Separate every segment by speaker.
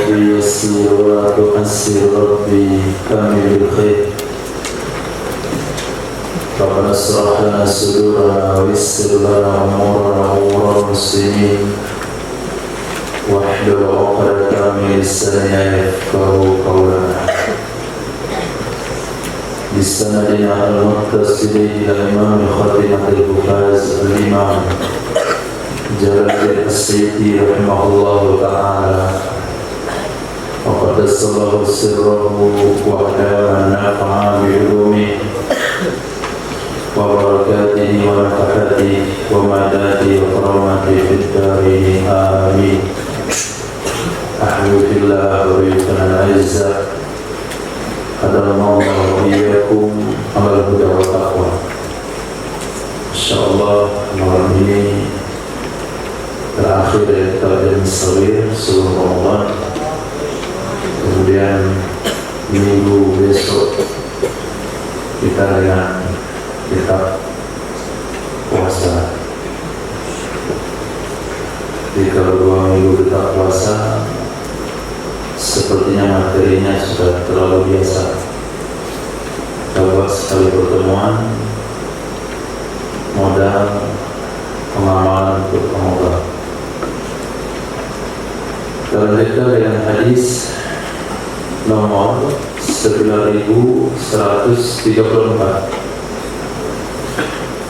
Speaker 1: ربي يسير ولا تؤسر ربي كامل الخير ربنا اشرح لنا صدورنا ويسر لنا أمور المسلمين واحلل عقدة من لساني يفقهوا قولنا بسندنا المتصل إلى إمام خاتمة الحفاظ الإمام جلال الدين السيوطي رحمه الله تعالى وقدس الله سره وأدام النافع بعلومه وبركاته ونفحاته ومداته وكرامته في الدارين آمين. أحبب في الله وريتنا الأعزاء أدام الله وإياكم على الهدى والتقوى. InsyaAllah malam ini terakhir dari Ta'lim Saghir sebelum Ramadan. Kemudian minggu besok kita dengan kitab puasa. Jadi kalau 2 minggu kita puasa, sepertinya materinya sudah terlalu biasa. Kita buat sekali pertemuan modal pengamalan untuk pengobat. Dalam kita dengan hadis nomor 9134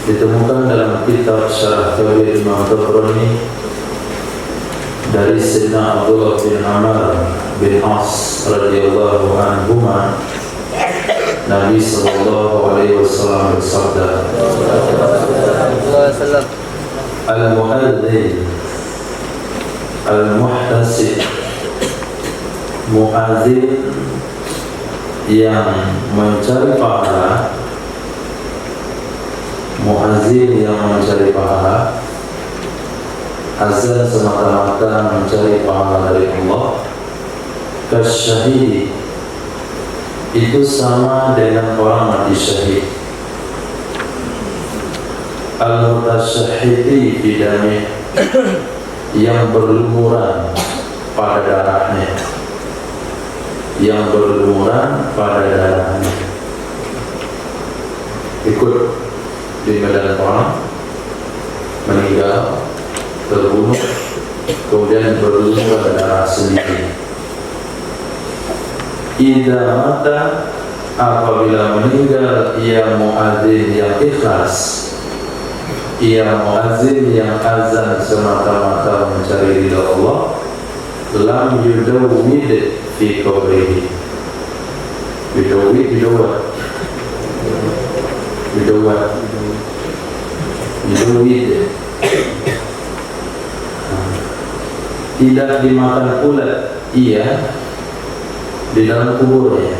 Speaker 1: ditemukan dalam kitab Syarah Kabir Imam Tabrani dari Sayyidina Abdullah bin Amr bin As radhiyallahu anhuma, Nabi sallallahu alaihi wasallam bersabda, Al-Mu'adzin Al-Muhtasib, mu'adzin yang mencari pahala, mu'adzin yang mencari pahala, azan semata-mata mencari pahala dari Allah, kasyahidi, itu sama dengan orang mati syahid. Al-mutasyahidi bidamih, yang berlumuran pada darahnya, yang berlumuran pada darahnya. Ikut di medan perang, meninggal, terbunuh, kemudian berlumuran darah sendiri. Idza mata, apabila meninggal ia muadzin yang ikhlas, ia muadzin yang azan semata-mata mencari ridha Allah, lam yudawwid fi qabrihi. Yudawwid tidak dimakan pula ia di dalam kuburnya,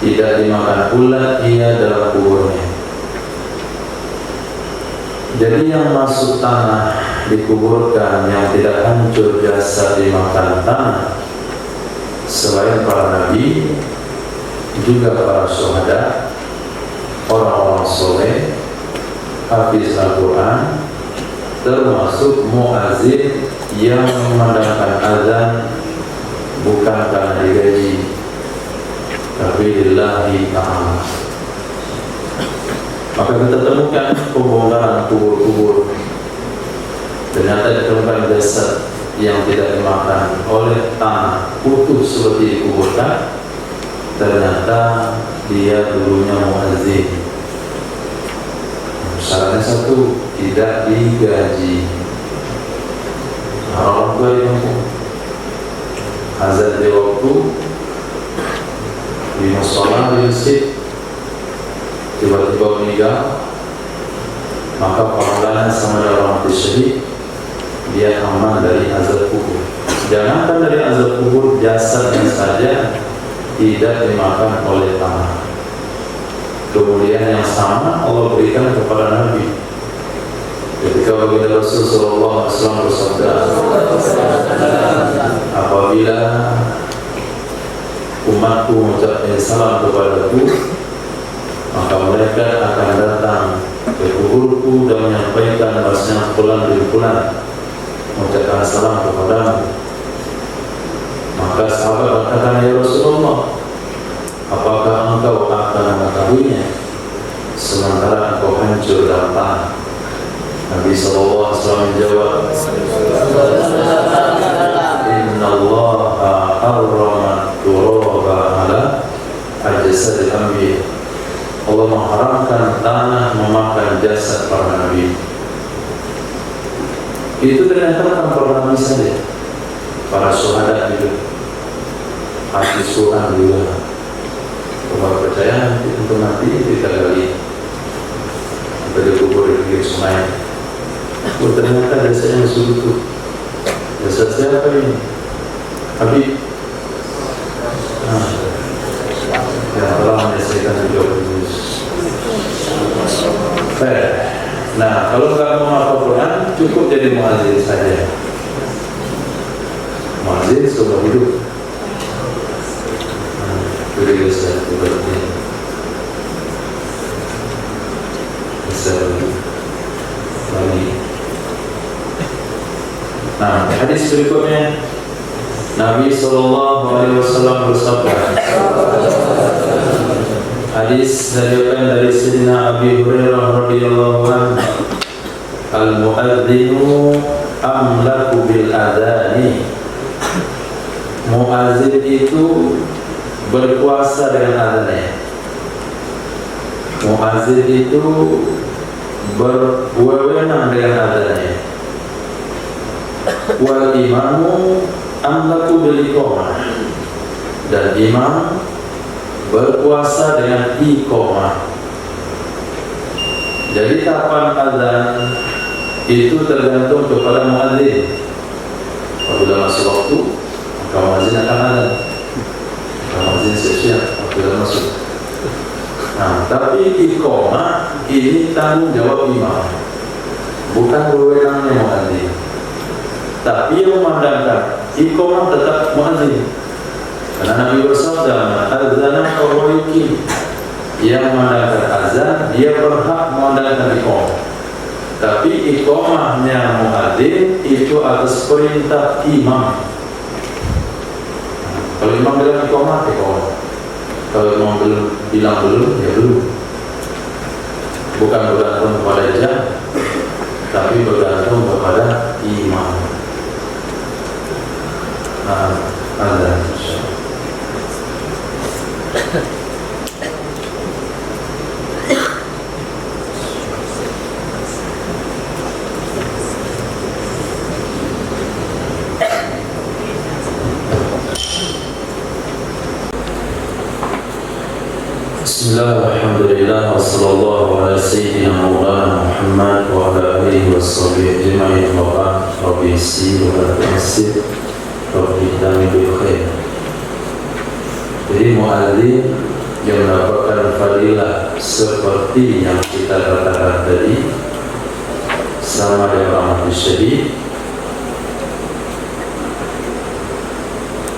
Speaker 1: tidak dimakan pula ia dalam kuburnya. Jadi yang masuk tanah dikuburkan, yang tidak hancur jasad dimakan tanah, selain para nabi, juga para syuhada, orang-orang soleh, hafiz Al-Quran, termasuk muazzin yang memandangkan azan bukan karena digaji, tapi lillahi ta'ala. Maka kita temukan pembongkaran kubur-kubur, ternyata ditemukan jasad yang tidak dimakan oleh tanah, utuh seperti dikuburkan. Ternyata dia dulunya muazzin. Syaratnya satu, tidak digaji. Orang tua yang azan di waktu di mushola di masjid, tiba-tiba meninggal, maka pahalanya sama dengan orang mati syahid, dia aman dari azab kubur. Jangankan dari azab kubur, jasadnya saja tidak dimakan oleh tanah. Kemudian yang sama Allah berikan kepada Nabi ketika baginda Rasulullah SAW bersabda, apabila umatku mengucapkan salam kepadaku, maka mereka akan datang ke kuburku dan menyampaikan bahasanya fulan bin fulan mengucapkan salam kepadamu. Maka sahabat berkata, ya Rasulullah, apakah engkau akan mengetahuinya sementara engkau hancur dalam tanah? Nabi SAW menjawab, Inna Allah harrama turaba ala ajsadil anbiya. Allah mengharamkan tanah memakan jasad para nabi. Itu ternyata para nabi saja, para syuhada juga, ahli Quran juga. Kalau percaya untuk nanti kita gali pada kubur di pinggir sungai. Oh, ternyata jasanya masuk itu. Jasad siapa ini? Habib. Ya Allah menyelesaikan juga Yesus. Baik. Nah, kalau nggak mau hafal Quran, cukup jadi muadzin saja. Muadzin sudah hidup. Beri saya berarti. Bisa lagi. Nah, hadis berikutnya Nabi SAW bersabda. Hadis dari Sayyidina Abi Hurairah radhiyallahu anhu, al-muadzinu amlaku bil adani. Muadzin itu berkuasa dengan adanya. Muadzin itu berwenang dengan adanya. Wal imamu amlaku bil iqamah. Dan imam berkuasa dengan iqamah. Jadi kapan azan itu tergantung kepada muadzin. Apabila masuk waktu, maka muadzin akan azan. Muadzin siap-siap apabila masuk. Nah, tapi iqamah ini tanggung jawab imam, bukan wewenangnya muadzin. Tapi yang memandangkan iqamah tetap muadzin. Karena Nabi bersabda, adzana wa yuqim. Yang memandangkan azan, dia berhak memandangkan iqamah. Tapi iqamahnya muadzin itu atas perintah imam. Kalau imam bilang iqamah, iqamah. Kalau imam bilang belum, ya belum. Bukan bergantung kepada jam, tapi bergantung kepada imam. Nah, azan. Bismillah, alhamdulillah, wassallallahu ala sayyidina maulana Muhammad wa ala alihi wa sahbihi ajma'in wa ba'd. Rabbi yassir wa la tu'assir, Rabbi hdini bil khair. Jadi muadzin yang mendapatkan fadilah seperti yang kita katakan tadi, sama dengan orang mati syahid,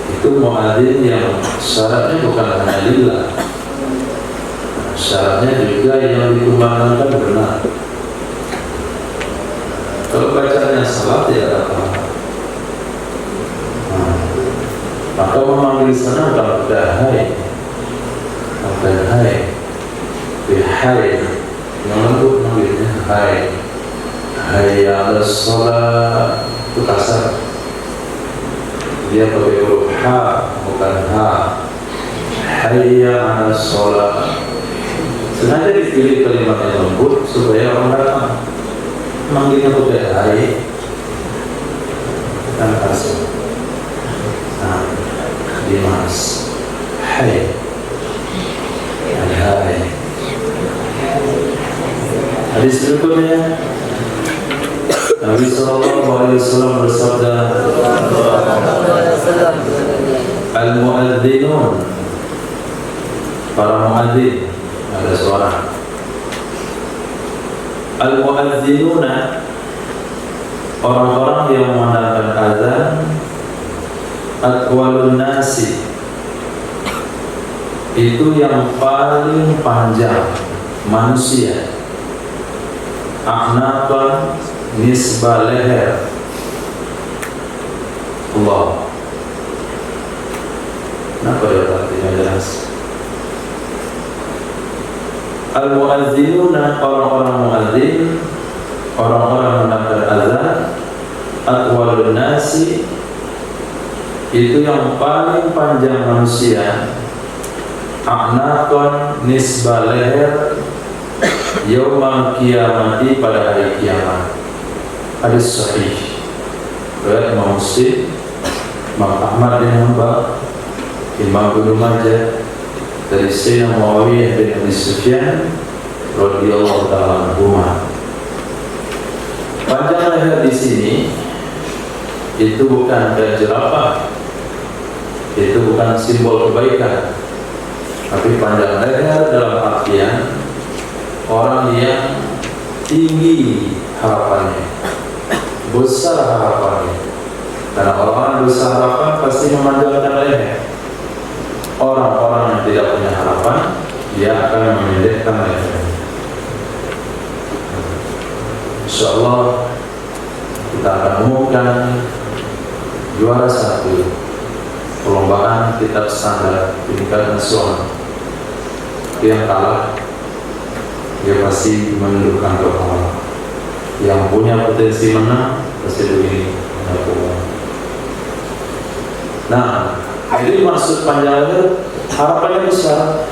Speaker 1: itu muadzin yang syaratnya bukan hanya lillah, syaratnya juga yang dikumandangkan benar. Kalau bacanya salat ya ada apa? Maka memanggil sana bukan bihai, bukan hai, bihai, yang lembut manggilnya hai, hayya ala sholat, itu kasar. Dia pakai huruf ha, bukan ha. Hayya ala sholat. Sengaja dipilih kalimat yang lembut supaya orang datang. Manggilnya pakai hai, dan kasar. Nah, Dimas, hai, hai. Hadis berikutnya, Nabi SAW bersabda, al-muadzzinun, para muadzin, ada suara. Al-muadzinuna, orang-orang yang memandangkan azan, atwalun nasi, itu yang paling panjang manusia. A'naqan, nisbah leher. Allah. Kenapa dia artinya jelas? Al-mu'adzinuna, orang-orang mu'adzin, orang-orang mendengar azan, atwalun nasi, itu yang paling panjang manusia, a'naqan, nisbah leher, yaumal qiyamati, pada hari kiamat. Hadis sahih riwayat Imam Muslim, Imam Ahmad bin Hanbal, Imam Ibnu Majah, dari Sayyidina Muawiyah bin Abi Sufyan radhiyallahu ta'ala anhu. Panjang leher di sini itu bukan kayak jerapah, itu bukan simbol kebaikan, tapi panjang leher dalam artian orang yang tinggi harapannya, besar harapannya. Karena orang besar harapan pasti memanjangkan leher. Orang-orang yang tidak punya harapan, dia akan memendekkan lehernya. InsyaAllah kita akan umumkan juara 1 perlombaan kitab standar tingkat nasional. Yang kalah, dia pasti menundukkan kepala. Yang punya potensi menang pasti begini. Nah, jadi maksud panjang leher, harapannya besar.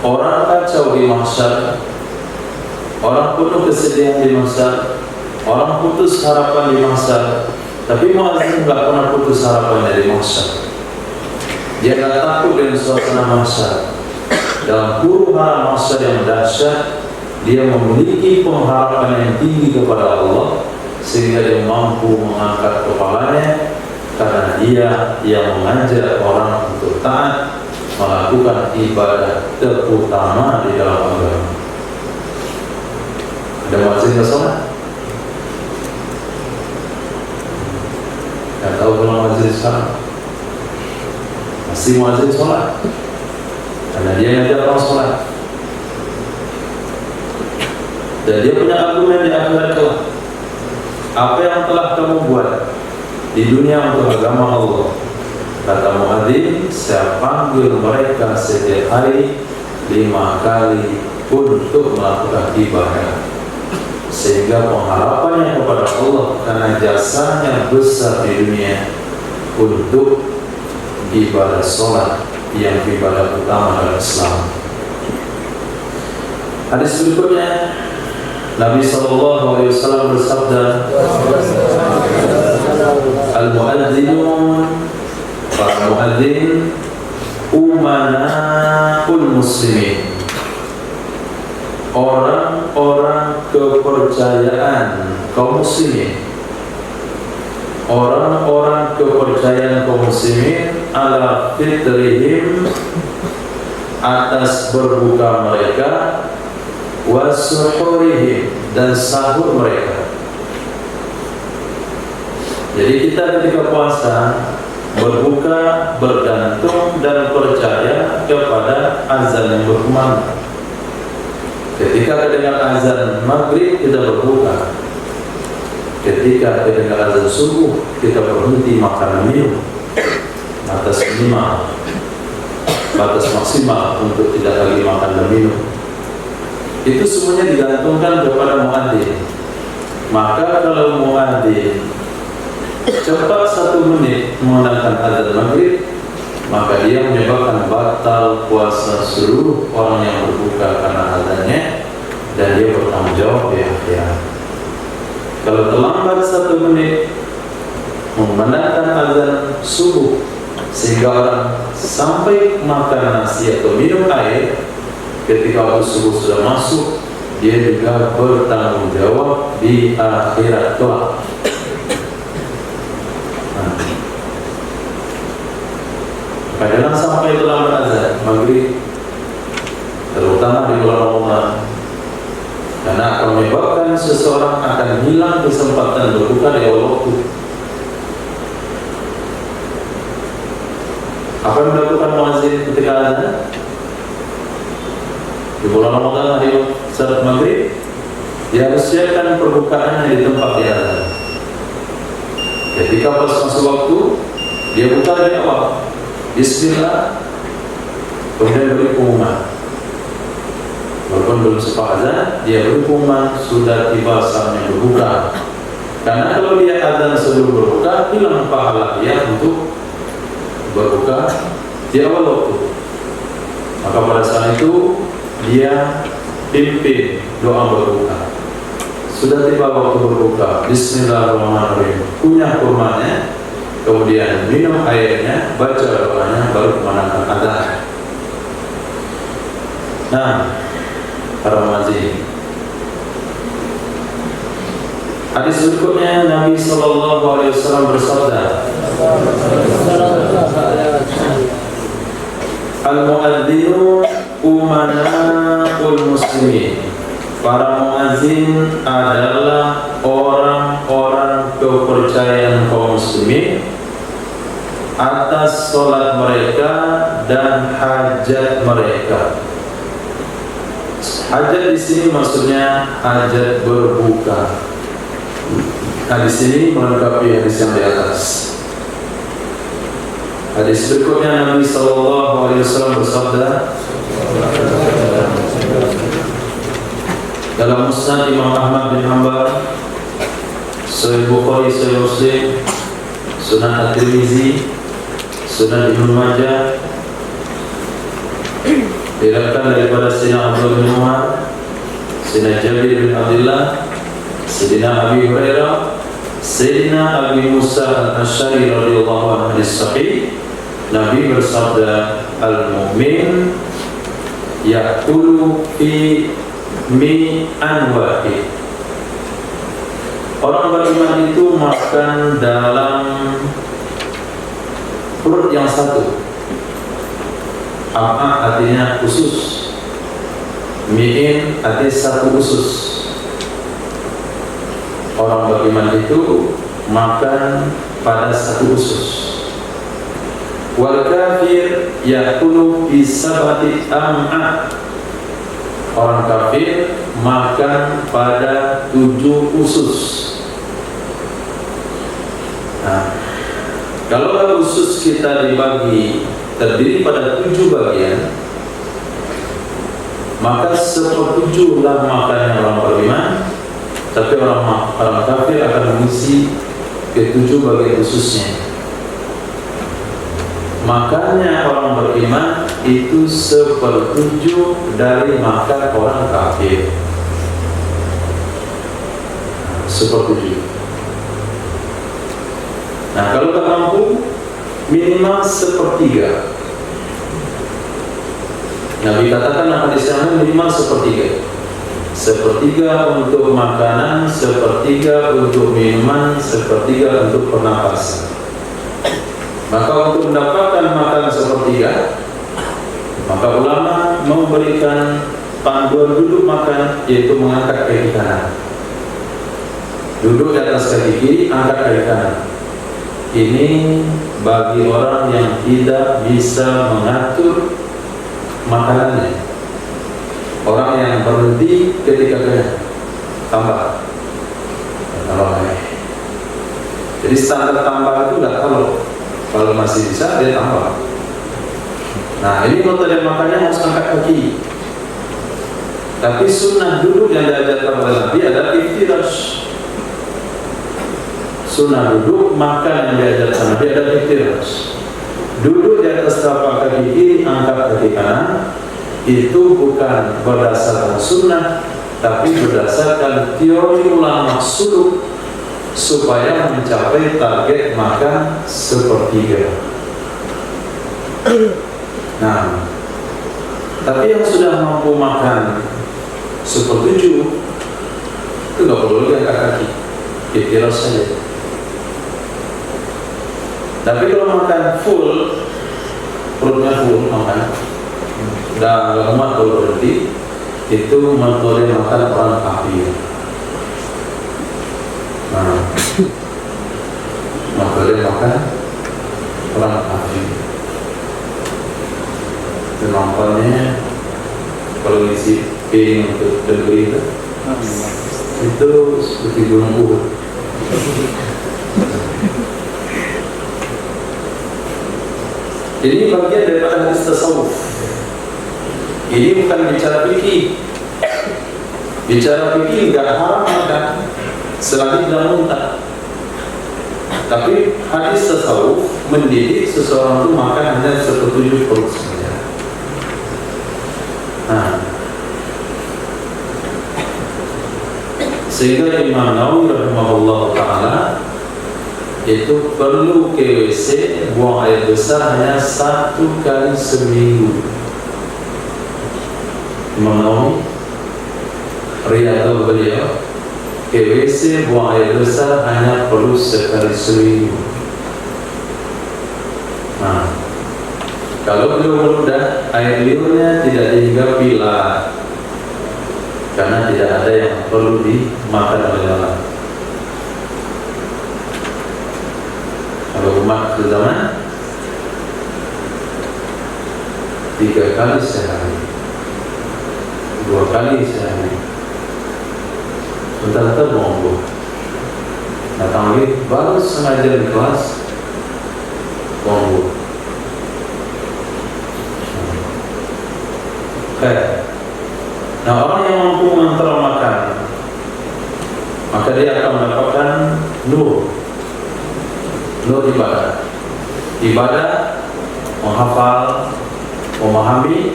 Speaker 1: Orang kacau di mahsyar, orang penuh kesedihan di mahsyar, orang putus harapan di mahsyar. Tapi muadzin tidak pernah putus harapannya di mahsyar. Dia tidak takut dengan suasana mahsyar. Dalam huru hara mahsyar yang dahsyat, dia memiliki pengharapan yang tinggi kepada Allah, sehingga dia mampu mengangkat kepalanya, karena dia yang mengajak orang untuk taat, melakukan ibadah terutama di dalam agama. Ada muadzin ke sholat? Tidak tahu kalau muadzin sekarang? Masih muadzin sholat, karena dia ngajak orang sholat. Dan dia punya argumen di akhirat kelak. Apa yang telah kamu buat di dunia untuk agama Allah, kata muadzin, saya panggil mereka setiap hari 5 kali untuk melakukan ibadah, sehingga pengharapannya kepada Allah karena jasanya besar di dunia untuk ibadah sholat yang ibadah utama dalam Islam. Hadis berikutnya, Nabi SAW bersabda, Al-mu'adzinun, para mu'adzin, umana'ul muslimin, orang-orang kepercayaan kaum muslimin. Orang-orang kepercayaan kaum muslimin ala fitrihim, atas berbuka mereka, wasuhurihim, dan sahur mereka. Jadi kita ketika puasa berbuka, bergantung dan percaya kepada azan yang berkumandang. Ketika kedengar azan maghrib kita berbuka, ketika kedengar azan subuh kita berhenti makan dan minum, batas minimal, batas maksimal untuk tidak lagi makan dan minum. Itu semuanya digantungkan kepada muadzin. Maka kalau muadzin cepat 1 menit mengandalkan azan maghrib, maka dia menyebabkan batal puasa seluruh orang yang berbuka karena azannya, dan dia bertanggung jawab di akhirat. Kalau terlambat 1 menit mengandalkan azan subuh sehingga orang sampai makan nasi atau minum air, ketika waktu subuh sudah masuk, dia juga bertanggung jawab di akhirat kelak. Jangan sampai terlambat azan maghrib, terutama di bulan Ramadan, karena akan menyebabkan seseorang akan hilang kesempatan berbuka di awal waktu. Apa yang dilakukan muadzin ketika azan di bulan Ramadan hari salat maghrib? Dia harus siapkan perbukaannya di tempat dia azan. Ketika pas masuk waktu, dia buka dari awal. Bismillah, kemudian beri pengumuman. Walaupun belum sempat azan, dia beri pengumuman sudah tiba saatnya berbuka. Karena kalau dia azan sebelum berbuka, hilang pahala dia untuk berbuka di awal waktu. Maka pada saat itu dia pimpin doa berbuka. Sudah tiba waktu berbuka, Bismillahirrahmanirrahim, kunyah kurmanya, kemudian minum airnya, baca doanya, baru kumandangkan azan. Nah, para muadzin, hadis berikutnya Nabi Sallallahu Alaihi Wasallam bersabda, Al-muadzinu umana'ul muslimin. Para muadzin adalah orang-orang kepercayaan kaum muslimin atas sholat mereka dan hajat mereka. Hajat di sini maksudnya hajat berbuka. Nah, di sini melengkapi hadis yang di atas. Hadis berikutnya Nabi Sallallahu Alaihi Wasallam bersabda dalam Musnad Imam Ahmad bin Hanbal, Sahih Bukhari, Sahih Muslim, Sunan At-Tirmizi, Sunan Ibnu Majah, diriwayatkan daripada Sayyidina Abdullah bin Umar, Sayyidina Jabir bin Abdullah, Sayyidina Abi Hurairah, Sayyidina Abi Musa Al-Asy'ari radhiyallahu anhu, hadis sahih. Nabi bersabda, al-mu'min ya'kulu fi mi'an wahid. Orang beriman itu makan dalam perut yang satu. Apa artinya usus? Mi'in artinya satu usus. Orang beriman itu makan pada satu usus. Wal kafir yakulu fi sab'ati am'a. Orang kafir makan pada 7 usus. Nah, kalau usus kita dibagi terdiri pada 7 bagian, maka 1/7 lah makannya orang beriman, tapi orang kafir akan mengisi ke-7 bagian ususnya. Makanya orang beriman itu 1/7 dari makan orang kafir. 1/7. Nah, kalau tak mampu minimal 1/3. Nabi katakan hadis yang minimal 1/3. 1/3 untuk makanan, 1/3 untuk minuman, 1/3 untuk pernapasan. Maka untuk mendapatkan makan 1/3, maka ulama memberikan panduan duduk makan, yaitu mengangkat kaki kanan. Duduk di atas kaki kiri, angkat kaki kanan. Ini bagi orang yang tidak bisa mengatur makanannya. Orang yang berhenti ketika kenyang, tambah. Jadi standar tambah itu enggak, kalau masih bisa dia tambah. Nah, ini metode makannya harus angkat kaki. Tapi sunnah duduk yang diajarkan oleh Nabi adalah iftirash. Sunnah duduk makan yang diajarkan Nabi adalah iftirash. Duduk di atas telapak kaki kiri, angkat kaki kanan. Itu bukan berdasarkan sunnah, tapi berdasarkan teori ulama suluk, supaya mencapai target makan 1/3. Nah, tapi yang sudah mampu makan 1/7 itu nggak perlu lagi angkat kaki, ikhtiras saja. Tapi kalau makan full, perutnya full makan, dan nggak muat kalau berhenti, itu metode makan orang kafir. Nah, metode makan orang kafir. Kemampuannya kalau isi piring untuk delivery itu seperti gunung Uhud. Ini bagian daripada hadis tasawuf. Ini bukan bicara fikih. Bicara fikih enggak haram makan selagi tidak muntah. Tapi hadis tasawuf mendidik seseorang itu makan hanya sepertujuh perut saja. Sehingga Imam Nawawi rahimahullah ta'ala itu perlu ke WC buang air besar hanya 1 kali seminggu. Imam Nawawi riwayat beliau ke WC buang air besar hanya perlu sekali seminggu. Kalau belum mudah, air liurnya tidak dihinggapi lah, karena tidak ada yang perlu dimakan oleh orang. Kalau umat ke zaman 3 kali sehari, 2 kali sehari, bentar-bentar monggo, datang lagi baru sengaja di kelas monggo. Nah, orang yang mampu mengontrol makan, maka dia akan mendapatkan nur ibadah. Ibadah menghafal, memahami,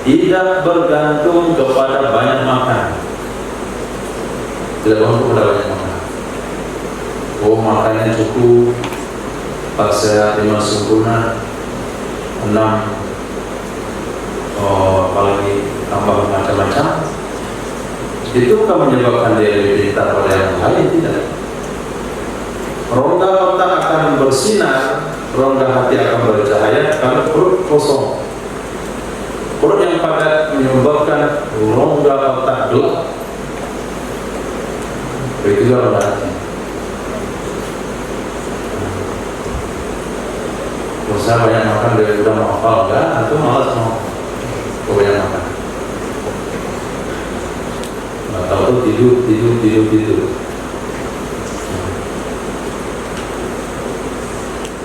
Speaker 1: tidak bergantung kepada banyak makan. Tidak bergantung kepada banyak makan. Makannya cukup 4 sehat, 5 sempurna, 6 apalagi tambah macam-macam. Itu bukan menyebabkan dia lebih pintar pada yang lain, tidak. Rongga otak akan bersinar, rongga hati akan bercahaya kalau perut kosong. Perut yang padat menyebabkan rongga otak gelap. Begitu juga rongga hati. Usaha banyak makan dari udah menghafal enggak, atau malas mau banyak makan. Tahu tuh tidur.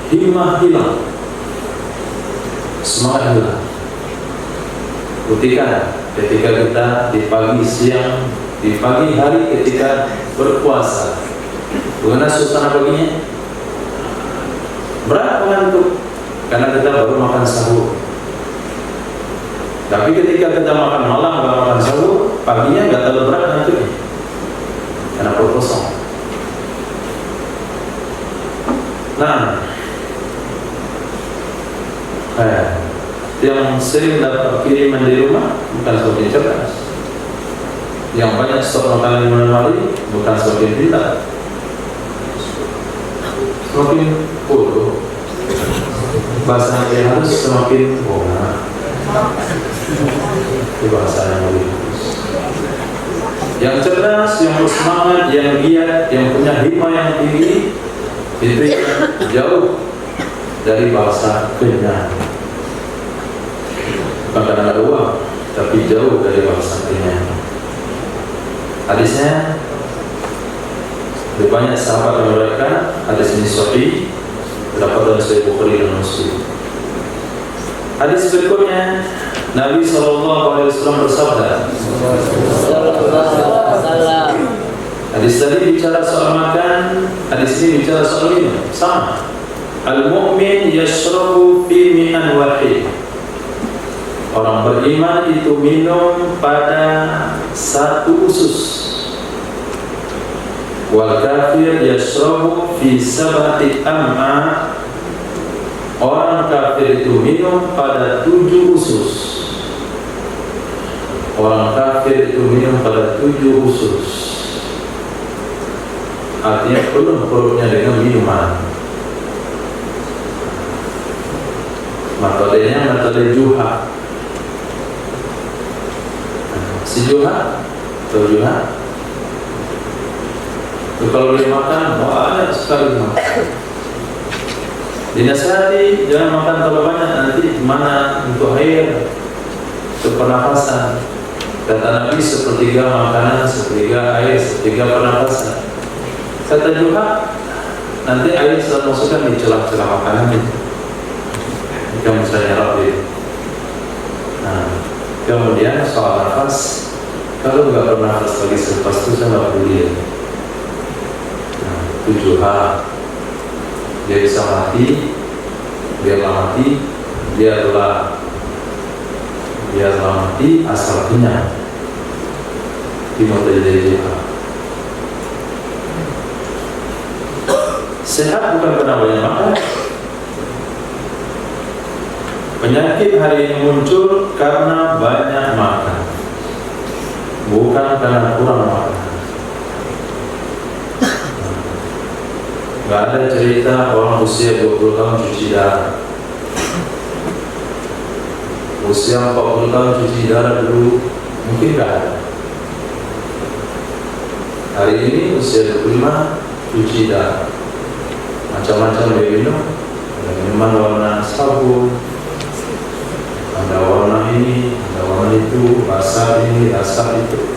Speaker 1: Himmah hilang, semangat hilang. Buktikan ketika kita di pagi siang, di pagi hari ketika berpuasa, bagaimana suasana paginya? Berat mengantuk karena kita baru makan sahur. Tapi ketika kita makan malam, nggak makan sahur, paginya nggak terlalu berat ngantuknya karena perut kosong. Nah, yang sering dapat kiriman di rumah bukan semakin cerdas, yang banyak stok makanan di mana-mana bukan semakin pintar, semakin bodoh. Bahasa yang harus semakin bohong. Itu bahasa yang lebih bagus. Yang cerdas, yang bersemangat, yang giat, yang punya hikmah yang tinggi, itu jauh dari bahasa kenyang. Bukan karena ada uang, tapi jauh dari bahasa kenyang. Hadisnya lebih banyak sahabat yang meriwayatkan. Hadis ini sahih, terdapat dalam Sahih Bukhari dan Muslim. Hadis berikutnya, Nabi SAW bersabda. Hadis tadi bicara soal makan, hadis ini bicara soal minum. Sama. Al-mu'min yashrabu fi mi'an wahid. Orang beriman itu minum pada 1 usus. Wal kafir yashrabu fi 7 am'a. Orang kafir itu minum pada 7 usus. Orang kafir itu minum pada 7 usus. Artinya penuh perutnya dengan minuman. Metodenya metode Juha. Si Juha, tahu Juha? Kalau dia makan, banyak sekali makan. Dinasihati jangan makan terlalu banyak, nanti mana untuk air, untuk pernafasan. Kata Nabi, 1/3 makanan, 1/3 air, 1/3 pernafasan. Kata Juha, nanti air selalu masukkan di celah-celah makanan itu. jika misalnya rapi. Nah, kemudian soal nafas, kalau nggak bernafas lagi selepas itu saya nggak peduli. Nah, 7 hal. Dia bisa mati, biarlah mati, biarlah mati asal kenyang. Timur dari sehat bukan karena banyak makan. Penyakit hari ini muncul karena banyak makan, bukan karena kurang makan. Gak ada cerita orang usia 20 tahun cuci darah, usia 40 tahun cuci darah dulu, mungkin gak ada. Hari ini usia 25 cuci darah, macam-macam dia minum. Ada minuman warna sabun, ada warna ini, ada warna itu, rasa ini, rasa itu,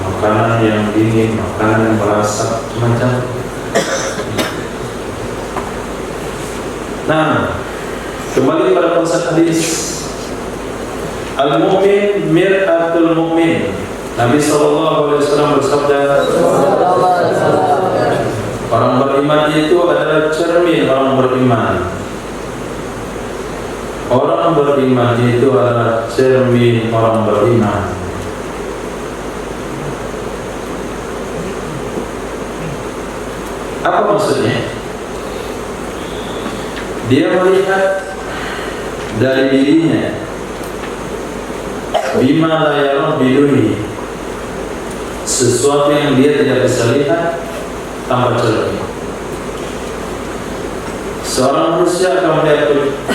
Speaker 1: makanan yang dingin, makanan yang berasa, macam. Nah, kembali pada konsep hadis, al-mu'min mir'atul mu'min. Nabi SAW bersabda, orang beriman itu adalah cermin orang beriman. Orang beriman itu adalah cermin orang beriman. Apa maksudnya? Dia melihat dari dirinya, bima la yarah biduni, sesuatu yang dia tidak bisa lihat tanpa cermin. Seorang manusia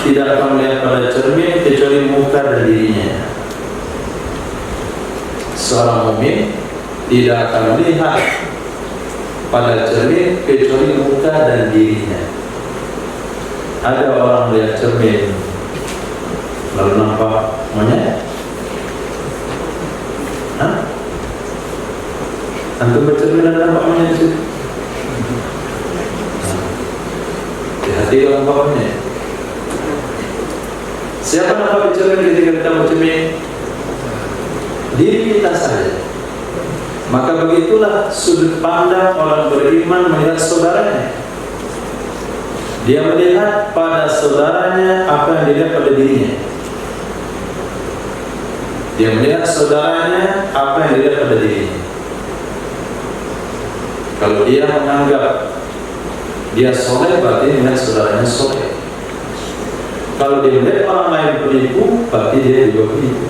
Speaker 1: tidak akan melihat pada cermin kecuali muka dan dirinya. Seorang mukmin tidak akan melihat pada cermin kecuali muka dan dirinya. Ada orang melihat cermin lalu nampak monyet? Hah? Antum bercermin dan nampak monyet itu? Di hati kalau nampak monyet. Siapa nampak cermin ketika kita bercermin? Diri kita saja. Maka begitulah sudut pandang orang beriman melihat saudaranya. Dia melihat pada saudaranya apa yang dilihat pada dirinya. Dia melihat saudaranya apa yang dilihat pada dirinya. Kalau dia menganggap dia soleh, berarti melihat saudaranya soleh. Kalau dia melihat orang lain penipu, berarti dia juga penipu.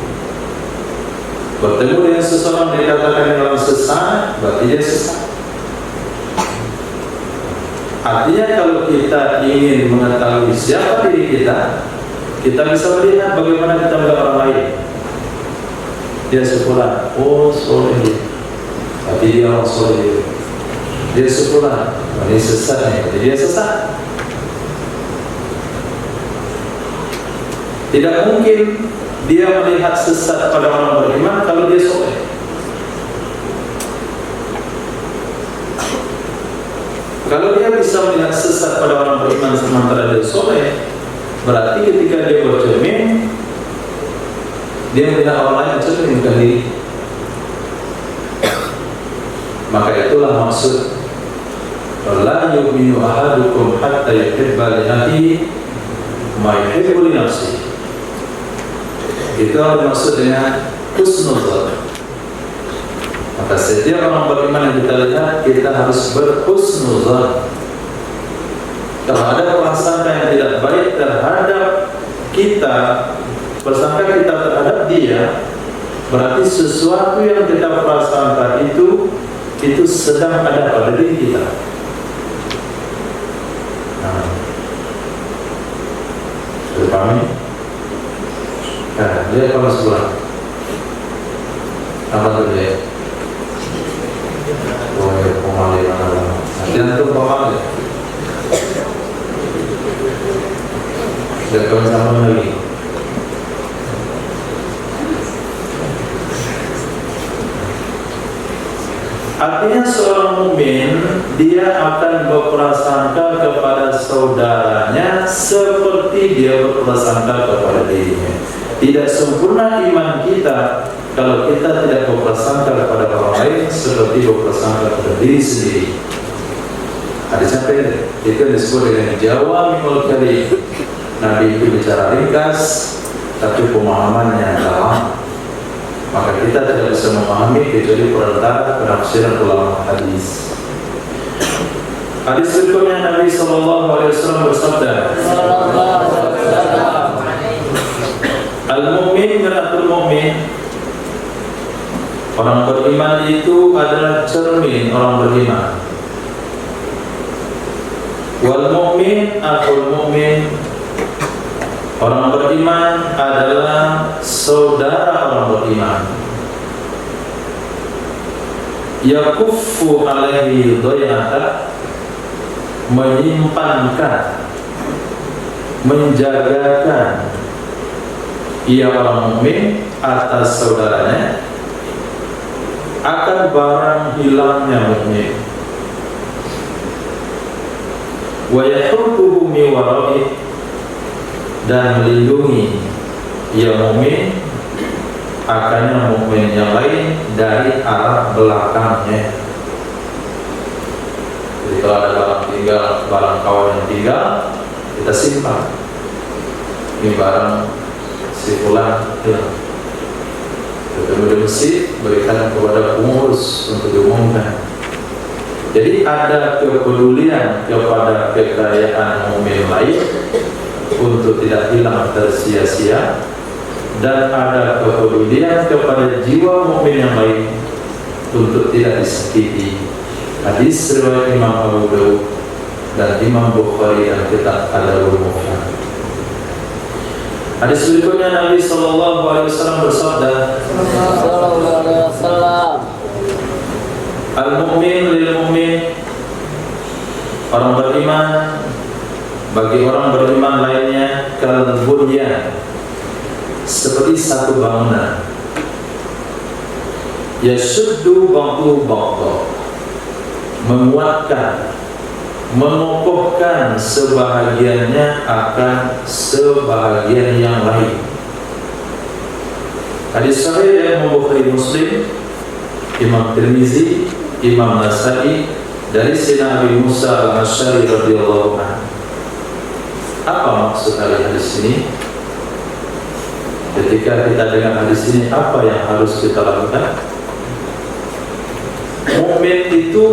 Speaker 1: Bertemu dengan seseorang yang dikatakan dalam sesat, berarti dia sesat. Artinya kalau kita ingin mengetahui siapa diri kita, kita bisa melihat bagaimana kita melihat orang lain. Dia sekolah, oh soleh, tapi dia orang soleh. Dia sekolah, ini sesat, jadi dia sesat. Tidak mungkin dia melihat sesat pada orang beriman kalau dia soleh. Kalau dia bisa melihat sesat pada orang beriman sementara dia soleh, berarti ketika dia bercermin, dia melihat orang lain cermin bukan diri. Maka itulah maksud la yu'minu ahadukum hatta yuhibba li akhihi ma yuhibbu li nafsihi. Itu maksud dengan husnul dzan. Maka setiap orang beriman yang kita lihat, kita harus berhusnul dzan. Kalau ada prasangka yang tidak baik terhadap kita, prasangka kita terhadap dia, berarti sesuatu yang kita prasangka itu sedang ada pada diri kita. Nah, sudah paham? Nah, dia kalau sebelah apa tuh dia? Oh ya, pemali mana? Nanti antum pemali. Sudah kawan sama lagi. Artinya seorang mukmin dia akan berprasangka kepada saudaranya seperti dia berprasangka kepada dirinya. Tidak sempurna iman kita kalau kita tidak berprasangka kepada orang lain seperti berprasangka kepada diri sendiri. Hadisnya pendek, itu disebut dengan jawami'ul kalim. Nabi itu bicara ringkas, tapi pemahamannya dalam. Maka kita tidak bisa memahami kecuali perantara penafsiran ulama hadis. Hadis berikutnya Nabi SAW bersabda, Al-mu'min miratul mu'min. Orang beriman itu adalah cermin orang beriman. Wal mu'min akhul mu'min. Orang beriman adalah saudara orang beriman. Yakuffu alaihi dhayata, menyimpankan, menjagakan ia orang mukmin atas saudaranya akan barang hilangnya mukmin. Wa yahudduhu min wara'i, dan melindungi ia mukmin akannya mukmin yang lain dari arah belakangnya. Jadi kalau ada barang tinggal, barang kawan yang tinggal, kita simpan. Ini barang si fulan hilang. Ketemu di masjid, berikan kepada pengurus untuk diumumkan. Jadi ada kepedulian kepada kekayaan mukmin lain untuk tidak hilang tersia-sia, dan ada kepedulian kepada jiwa mukmin yang lain untuk tidak disakiti. Hadis riwayat Imam Abu Dawud dan Imam Bukhari dan kitab Adabul Mufrad. Hadis berikutnya Nabi SAW bersabda, Al-mu'min lil mu'min, orang beriman bagi orang beriman lainnya kal bunyan, seperti satu bangunan. Yashuddu ba'du ba'da, menguatkan, mengokohkan sebahagiannya akan sebahagian yang lain. Hadis sahih yang Bukhari Muslim, Imam Tirmizi, Imam Nasa'i dari Sayyidina Abi Musa al-Asy'ari radhiyallahu anhu. Apa maksud dari hadis ini? Ketika kita dengar hadis ini, apa yang harus kita lakukan? Mukmin itu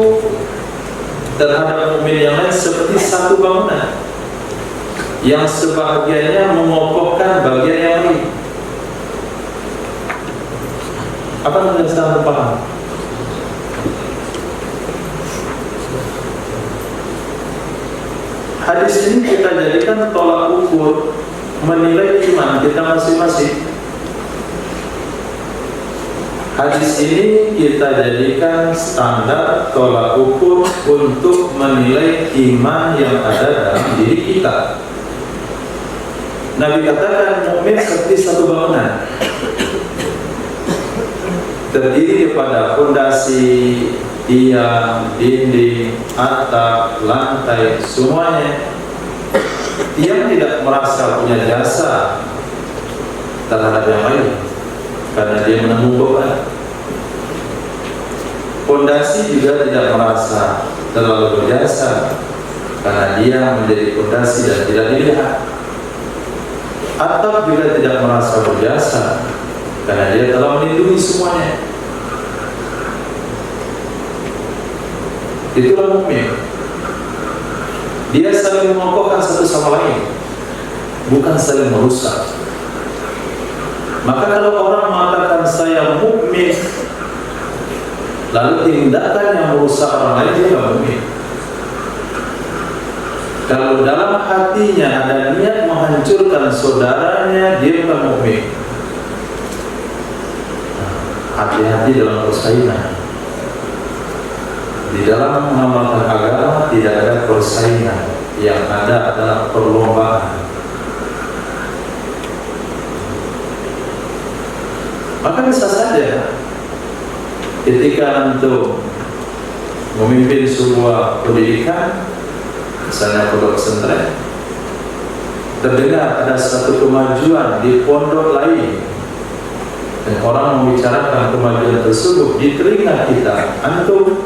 Speaker 1: terhadap mukmin yang lain seperti satu bangunan yang sebahagiannya mengokohkan bagian yang lain. Apa yang sedang paham? Hadis ini kita jadikan tolak ukur menilai iman kita masing-masing. Hadis ini kita jadikan standar tolak ukur untuk menilai iman yang ada dalam diri kita. Nabi katakan mukmin seperti satu bangunan, terdiri daripada fondasi, tiang, dinding, atap, lantai, semuanya. Tiang tidak merasa punya jasa terhadap yang lain karena dia menanggung beban. Fondasi juga tidak merasa terlalu berjasa karena dia menjadi fondasi dan tidak dilihat. Atap juga tidak merasa berjasa karena dia telah melindungi semuanya. Itulah mukmin. Dia saling mengokohkan satu sama lain, bukan saling merusak. Maka kalau orang mengatakan saya mukmin, lalu tindakan yang merusak orang lain, dia tidak mukmin. Kalau dalam hatinya ada niat menghancurkan saudaranya, dia bukan mukmin. Hati-hati dalam persaingan. Di dalam mengamalkan agama tidak ada persaingan, yang ada adalah perlombaan. Maka bisa saja ketika antum memimpin sebuah pendidikan, misalnya pondok pesantren, terdengar ada satu kemajuan di pondok lain dan orang membicarakan kemajuan tersebut di telinga kita, antum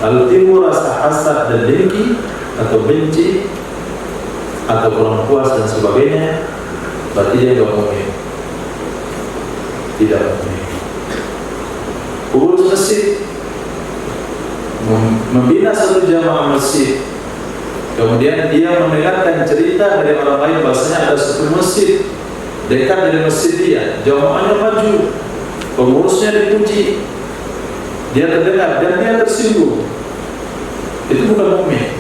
Speaker 1: lalu timbul rasa hasad dan dengki atau benci atau kurang puas dan sebagainya, berarti dia tidak mukmin. Tidak mukmin. Urus masjid, membina satu jamaah masjid, kemudian dia mendengarkan cerita dari orang lain bahasanya ada satu masjid dekat dari masjid dia, jamaahnya maju, pengurusnya dipuji, dia terdengar dan dia tersinggung, itu bukan mukmin.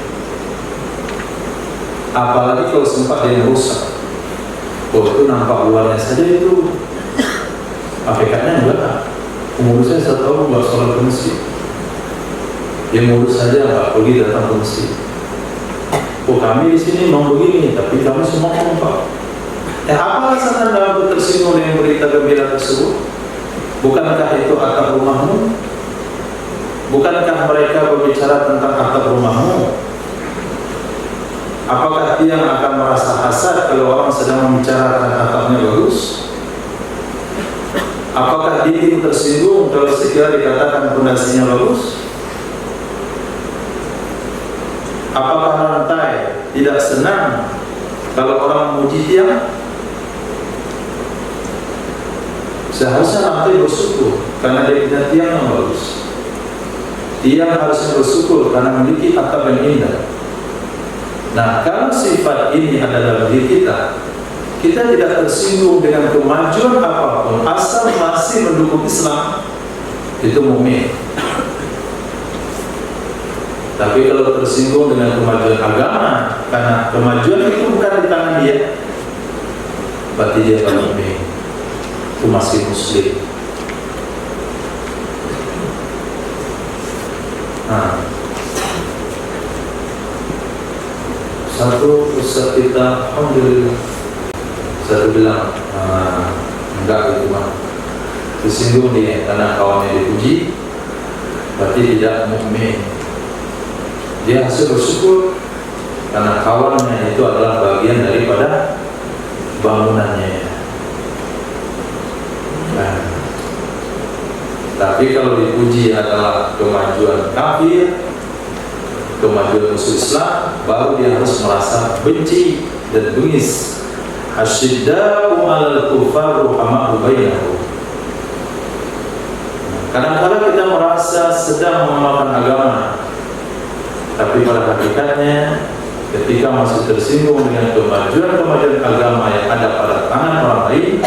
Speaker 1: Apalagi kalau sempat dia rusak, itu nampak luarnya saja, itu hakikatnya enggak. Pengurusnya saya tahu buat sholat ke masjid, dia ngurus saja nggak pergi datang ke masjid. Oh, kami di sini mau begini, tapi kami semua kompak. Apa alasan Anda tersinggung dengan berita gembira tersebut? Bukankah itu atap rumahmu? Bukankah mereka berbicara tentang atap rumahmu? Apakah dia akan merasa hasad kalau orang sedang membicarakan atapnya bagus? Apakah dia tersinggung kalau sekiranya dikatakan pondasinya bagus? Apakah lantai tidak senang kalau orang memuji dia? Seharusnya lantai bersyukur karena dia punya tiang yang bagus. Tiang harusnya bersyukur karena memiliki atap yang indah. Nah, kalau sifat ini ada dalam diri kita, kita tidak tersinggung dengan kemajuan apapun asal masih mendukung Islam, itu mukmin. Tapi kalau tersinggung dengan kemajuan agama, karena kemajuan itu bukan di tangan dia, berarti dia bukan mukmin, itu masih muslim. Nah, satu Ustaz kita, alhamdulillah, satu bilang, enggak itu mah tersinggung dia karena kawannya dipuji, berarti tidak mukmin. Dia hasil bersyukur karena kawannya itu adalah bagian daripada bangunannya. Nah, tapi kalau dipuji adalah kemajuan kafir, kemajuan musuh Islam, baru dia harus merasa benci dan bengis. Asyidda'u 'alal kufar ruhama'u bainahum. Kadang-kadang kita merasa sedang mengamalkan agama, tapi pada hakikatnya ketika masih tersinggung dengan kemajuan agama yang ada pada tangan orang lain,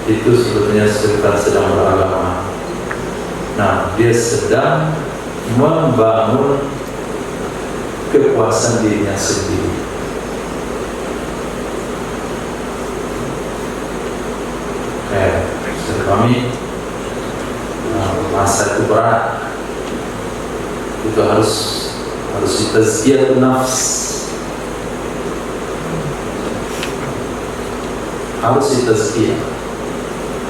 Speaker 1: itu sebetulnya sedang beragama. Nah, dia sedang membangun kepuasan dirinya sendiri. Kami masa itu berat, itu harus ditazkiyah nafs, harus ditazkiyah,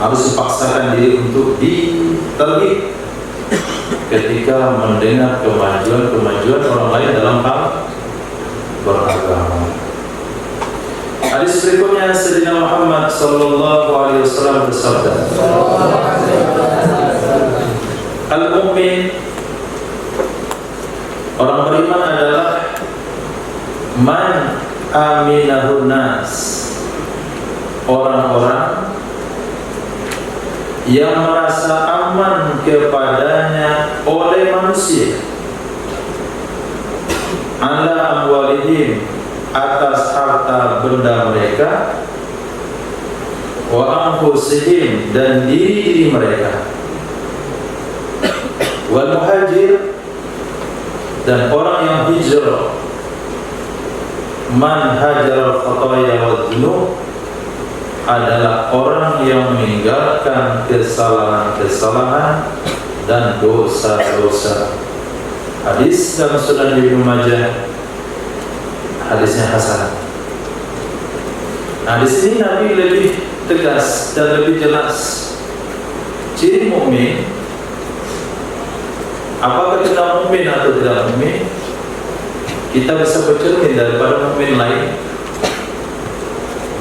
Speaker 1: harus dipaksakan diri untuk ditergib ketika mendengar kemajuan orang lain dalam hal beragama. Hadis berikutnya, Sayyidina Muhammad sallallahu alaihi wasallam bersabda, Al-mu'min, orang beriman adalah man aminahun nas, orang-orang yang merasa aman kepadanya oleh manusia, ala amwalihim, atas harta benda mereka, wa anfusihim, dan diri mereka, wal muhajir, dan orang yang hijrah, man hajar al-khataya wa dzunub, adalah orang yang meninggalkan kesalahan-kesalahan dan dosa-dosa. Hadis dalam Sunan Ibnu Majah, hadisnya hasan. Nah, di sini Nabi lebih tegas dan lebih jelas. Ciri mukmin apakah kita mukmin atau tidak mukmin, kita bisa bercermin daripada mukmin lain.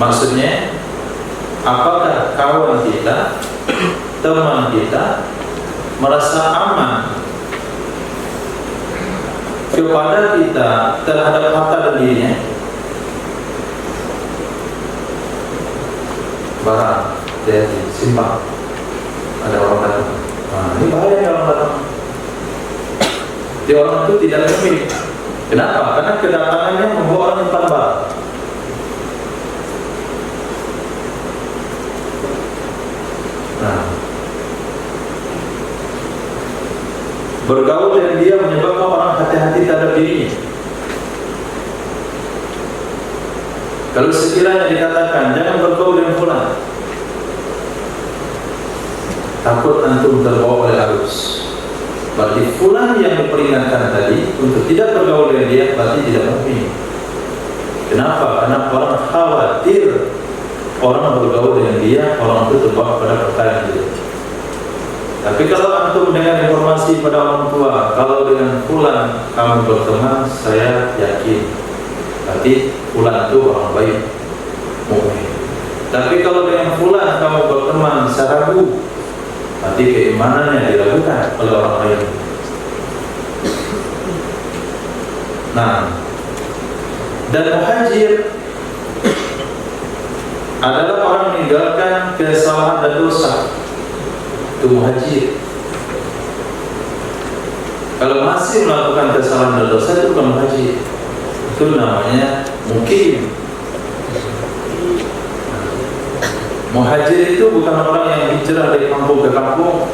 Speaker 1: Maksudnya, apakah kawan kita, teman kita merasa aman kepada kita terhadap harta dan dirinya? Barang, hati-hati, simpan. Ada orang datang, ini bahaya ya orang datang. Dia orang itu tidak pemilik. Kenapa? Karena kedatangannya membawa orang nyimpan barang. Nah, bergaul dengan dia menyebabkan orang hati-hati terhadap dirinya. Kalau sekiranya dikatakan jangan bergaul dengan fulan, takut antum terbawa oleh arus, berarti fulan yang diperingatkan tadi untuk tidak bergaul dengan dia berarti tidak mukmin. Kenapa? Karena orang khawatir orang bergaul dengan dia, orang itu terbawa pada perkara itu. Tapi kalau antum dengan informasi pada orang tua, kalau dengan fulan kamu berteman, saya yakin berarti fulan itu orang baik, mukmin. Tapi kalau dengan fulan kamu berteman, saya ragu, berarti keimanannya diragukan oleh orang lain. Nah, dan muhajir adalah orang meninggalkan kesalahan dan dosa. Itu muhajir. Kalau masih melakukan kesalahan dan dosa itu bukan muhajir. Itu namanya mukim. Muhajir itu bukan orang yang hijrah dari kampung ke kampung,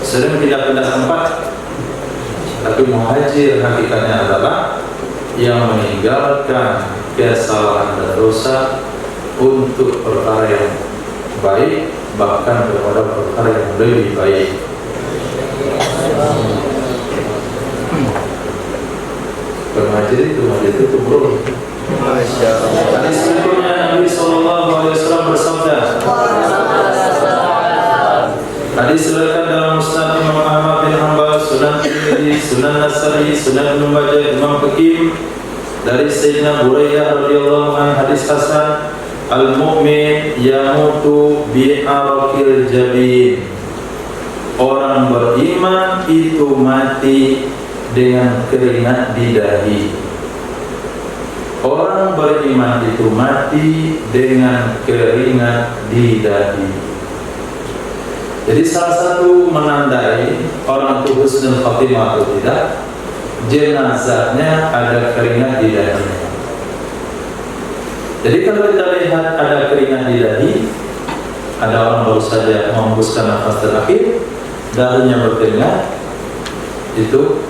Speaker 1: sering pindah-pindah tempat. Tapi muhajir hakikatnya adalah yang meninggalkan kesalahan dan dosa untuk perkara yang baik, bahkan kepada perkara yang lebih baik. Muhajir itu bro. Hadis berikutnya Nabi sallallahu alaihi wasallam bersabda. Hadis diriwayatkan dalam Musnad Imam Ahmad bin Hanbal, Sunan Tirmidzi, Sunan Nasa'i, Sunan Ibnu Majah, Imam Hakim dari Sayyidina Buraiyah radhiyallahu anhu, hadis hasan, al-mu'min yamutu bi'araqil jabin. Orang beriman itu mati dengan keringat di dahi. Orang beriman itu mati dengan keringat di dahi. Jadi salah satu menandai orang itu husnul khatimah atau tidak, jenazahnya ada keringat di dahinya. Jadi kalau kita lihat ada keringat di dahi, ada orang baru saja menghembuskan nafas terakhir, dahinya berkeringat, itu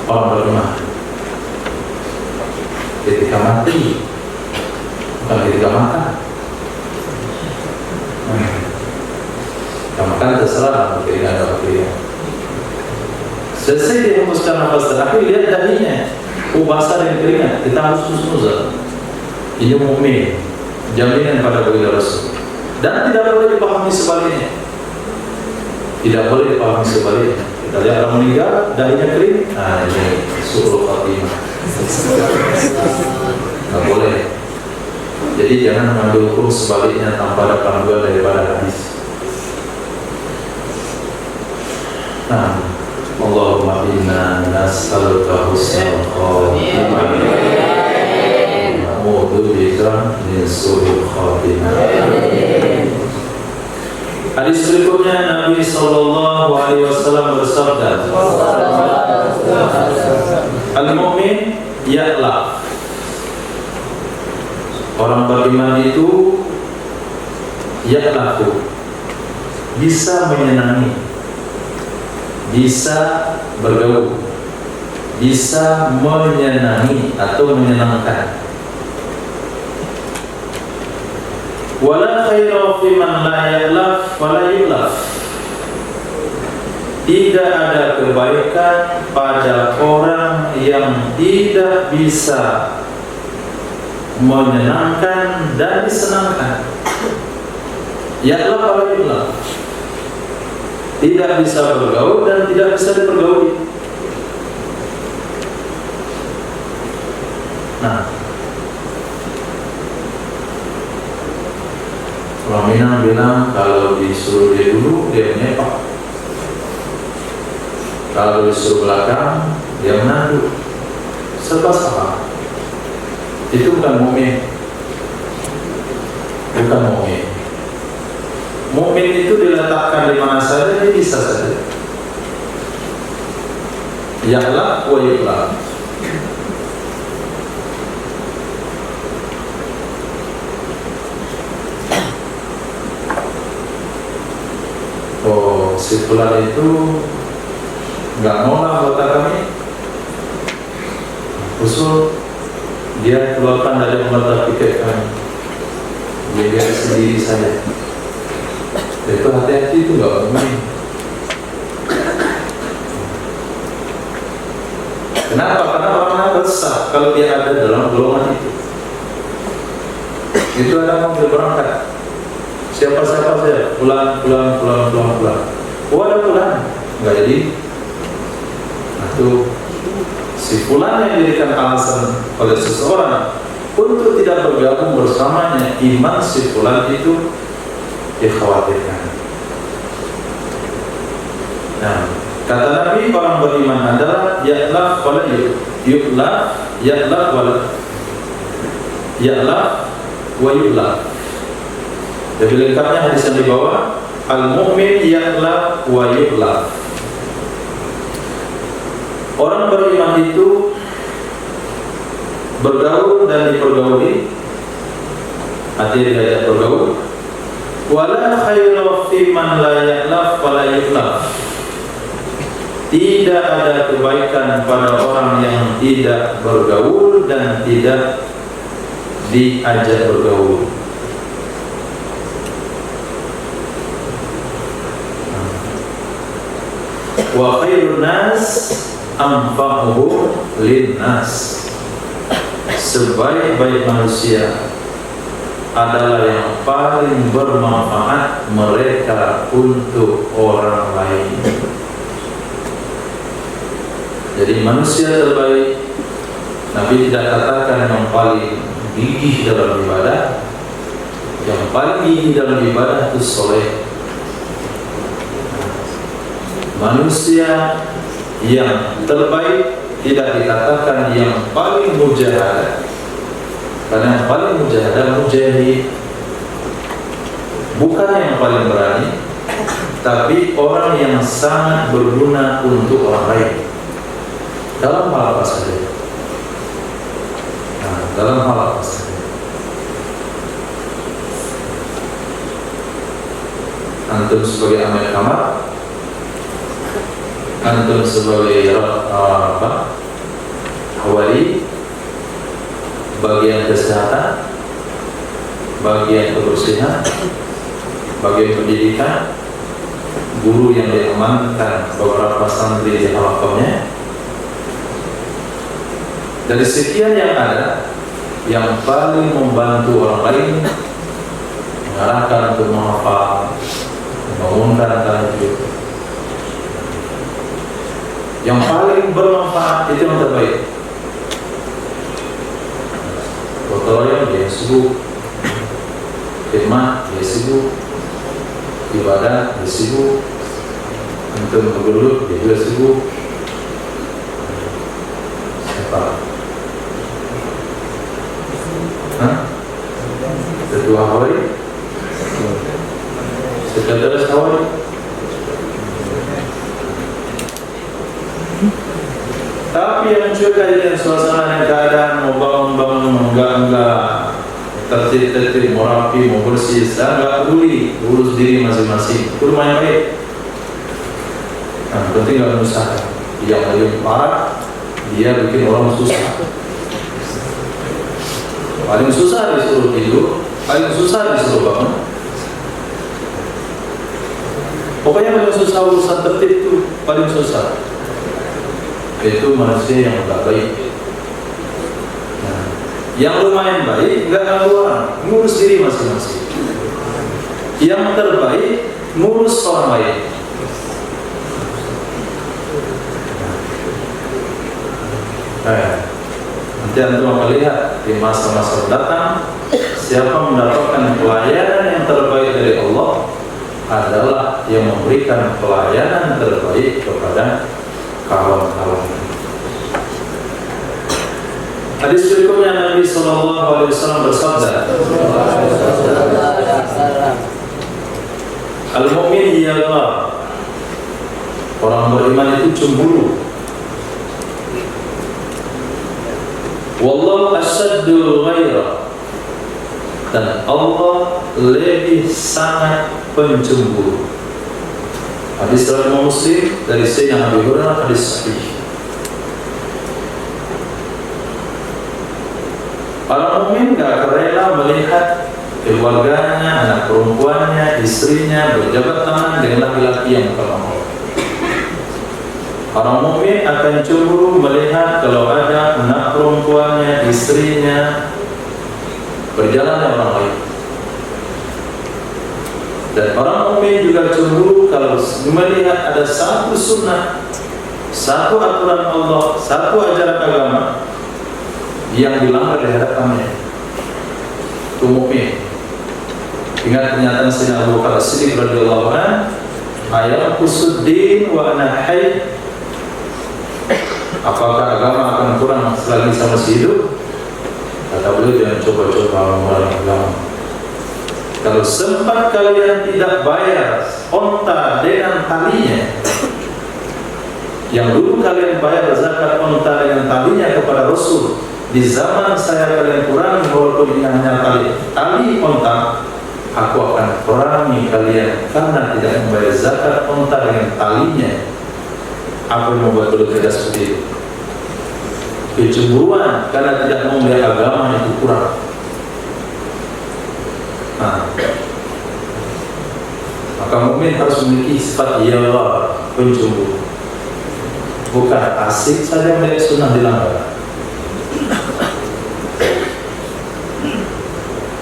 Speaker 1: orang beriman. Ketika mati, bukan ketika makan. Ketika makan terserah berkeringat atau berkeringat. Selesai dihembuskan nafas terakhir, lihat dahinya, basah dan keringat, kita harus husnuzan. Ini mukmin, jaminan pada bagi Rasul. Dan tidak boleh dipahami sebaliknya. Tidak boleh dipahami sebaliknya. Kita lihat orang meninggal, dahinya kering, nah ini su'ul khatimah. Tidak boleh. Jadi jangan mengambil hukum sebaliknya tanpa ada panduan daripada hadis. Nah, Allahumma inna nas'aluka husnal khatimah wa na'udzu bika min su'il khatimah. Hadis berikutnya Nabi sallallahu alaihi wasallam bersabda, al-mu'min ya'laf. Orang beriman itu ya'lafu, bisa menyenangi, bisa bergaul, bisa menyenangi atau menyenangkan. Wala khaira fi man la ya'laf wa la yulaf. Tidak ada kebaikan pada orang yang tidak bisa menyenangkan dan disenangkan. Ya'laf wa la yulaf. tidak bisa bergaul dan tidak bisa dipergauli. Nah, orang Minang bilang kalau disuruh dia dulu dia menyepak, kalau disuruh belakang dia menanduk. Serba salah. Itu bukan mukmin. Bukan mukmin. Mukmin itu diletakkan di mana saja dia bisa saja. Ya'laq wa yu'laq. Oh, si fulan itu nggak mau lah anggota kami. Usul dia keluarkan dari anggota piket kami. Dia sendiri saja. Itu hati-hati, itu nggak mungkin. Kenapa? Karena orang resah kalau dia ada dalam golongan itu. Itu ada mobil berangkat. Siapa-siapa saja, pulang. Oh, ada pulang, nggak jadi. Nah, itu si pulang yang dijadikan alasan oleh seseorang untuk tidak bergabung bersamanya, iman si pulang itu dikhawatirkan. Nah, kata Nabi, orang beriman adalah ya'laf wala yu'laf, ya'laf wala ya'laf wa yu'laf. Jadi lengkapnya hadis yang dibawa, al-mu'min ya'laf wa yu'laf. Orang beriman itu bergaul dan dipergauli, artinya diajak bergaul. Wala khairu fi man la ya'laf wa la yu'laf. Tidak ada kebaikan pada orang yang tidak bergaul dan tidak diajak bergaul. Wa khairun nas anfa'uhum linnas. Sebaik-baik manusia adalah yang paling bermanfaat mereka untuk orang lain. Jadi manusia terbaik, Nabi tidak katakan yang paling gigih dalam ibadah. Yang paling gigih dalam ibadah itu soleh. Manusia yang terbaik tidak dikatakan yang paling mujahadah, karena yang paling mujahadah, mujahid, bukan yang paling berani, tapi orang yang sangat berguna untuk orang lain. Dalam hal apa saja? Nah, dalam hal apa saja? Antum sebagai amil kamar, antum sebagai hawari, bagian kesehatan, bagian kebersihan, bagian pendidikan, guru yang diamankan beberapa santri di halakohnya. Dari sekian yang ada, yang paling membantu orang lain, mengarahkan untuk menghafal, membangunkan tahajud, yang paling bermanfaat itu yang terbaik. Kotoran dia sibuk, khidmat dia sibuk, ibadah dia sibuk, untuk bergelut dia juga sibuk. Siapa? Ketua Hawari, Sekretaris Hawari. Tapi yang mencukai dengan suasana dan keadaan, mau bangun-bangun, enggak tertib-tertib, mau rapi, mau bersih, enggak peduli, urus diri masing-masing. Itu lumayan baik. Nah, penting enggak menyusahkan. Yang lebih parah, dia bikin orang susah. Paling susah disuruh tidur, paling susah disuruh bangun. Pokoknya paling susah urusan tertib itu paling susah. Itu manusia yang tak baik. Nah, yang lumayan baik enggak ganggu orang, ngurus diri masing-masing. Yang terbaik ngurus orang lain. Nanti antum akan lihat di masa-masa datang, siapa mendapatkan pelayanan yang terbaik dari Allah adalah yang memberikan pelayanan terbaik kepada kawan-kawan. Hadis berikutnya Nabi Sallallahu Alaihi Wasallam bersabda, Al-mu'min ialah orang beriman itu cemburu. Wallahu asyaddu ghairah, dan Allah lebih sangat pencemburu. Hadis riwayat Muslim dari Sayyidina Abu Hurairah, hadis sahih. Orang mukmin gak akan rela melihat keluarganya, anak perempuannya, istrinya berjabat tangan dengan laki-laki yang berkelakuan. Orang mukmin akan cemburu melihat kalau ada anak perempuannya, istrinya berjalan dengan orang lain. Dan orang mukmin juga cemburu kalau melihat ada satu sunnah, satu aturan Allah, satu ajaran agama yang dilanggar di hadapannya. Itu mukmin. Ingat pernyataan Sayyidina Abu Bakar As-Siddiq radhiyallahu anhu, "Ayat kusuddin wa ana hayy." Apakah agama akan kurang selagi saya masih hidup? Kata beliau, jangan coba-coba mengurangi agama. Kalau sempat kalian tidak bayar onta dengan talinya, yang dulu kalian bayar zakat onta dengan talinya kepada Rasul, di zaman saya kalian kurangi walaupun ini hanya tali onta, aku akan kurangi kalian karena tidak membayar zakat onta dengan talinya. Apa yang membuat dulu tidak seperti itu? Kecemburuan karena tidak mau melihat agama itu kurang. Maka mukmin harus memiliki sifat ialah pencemburu. Bukan asik saja melihat sunnah dilanggar.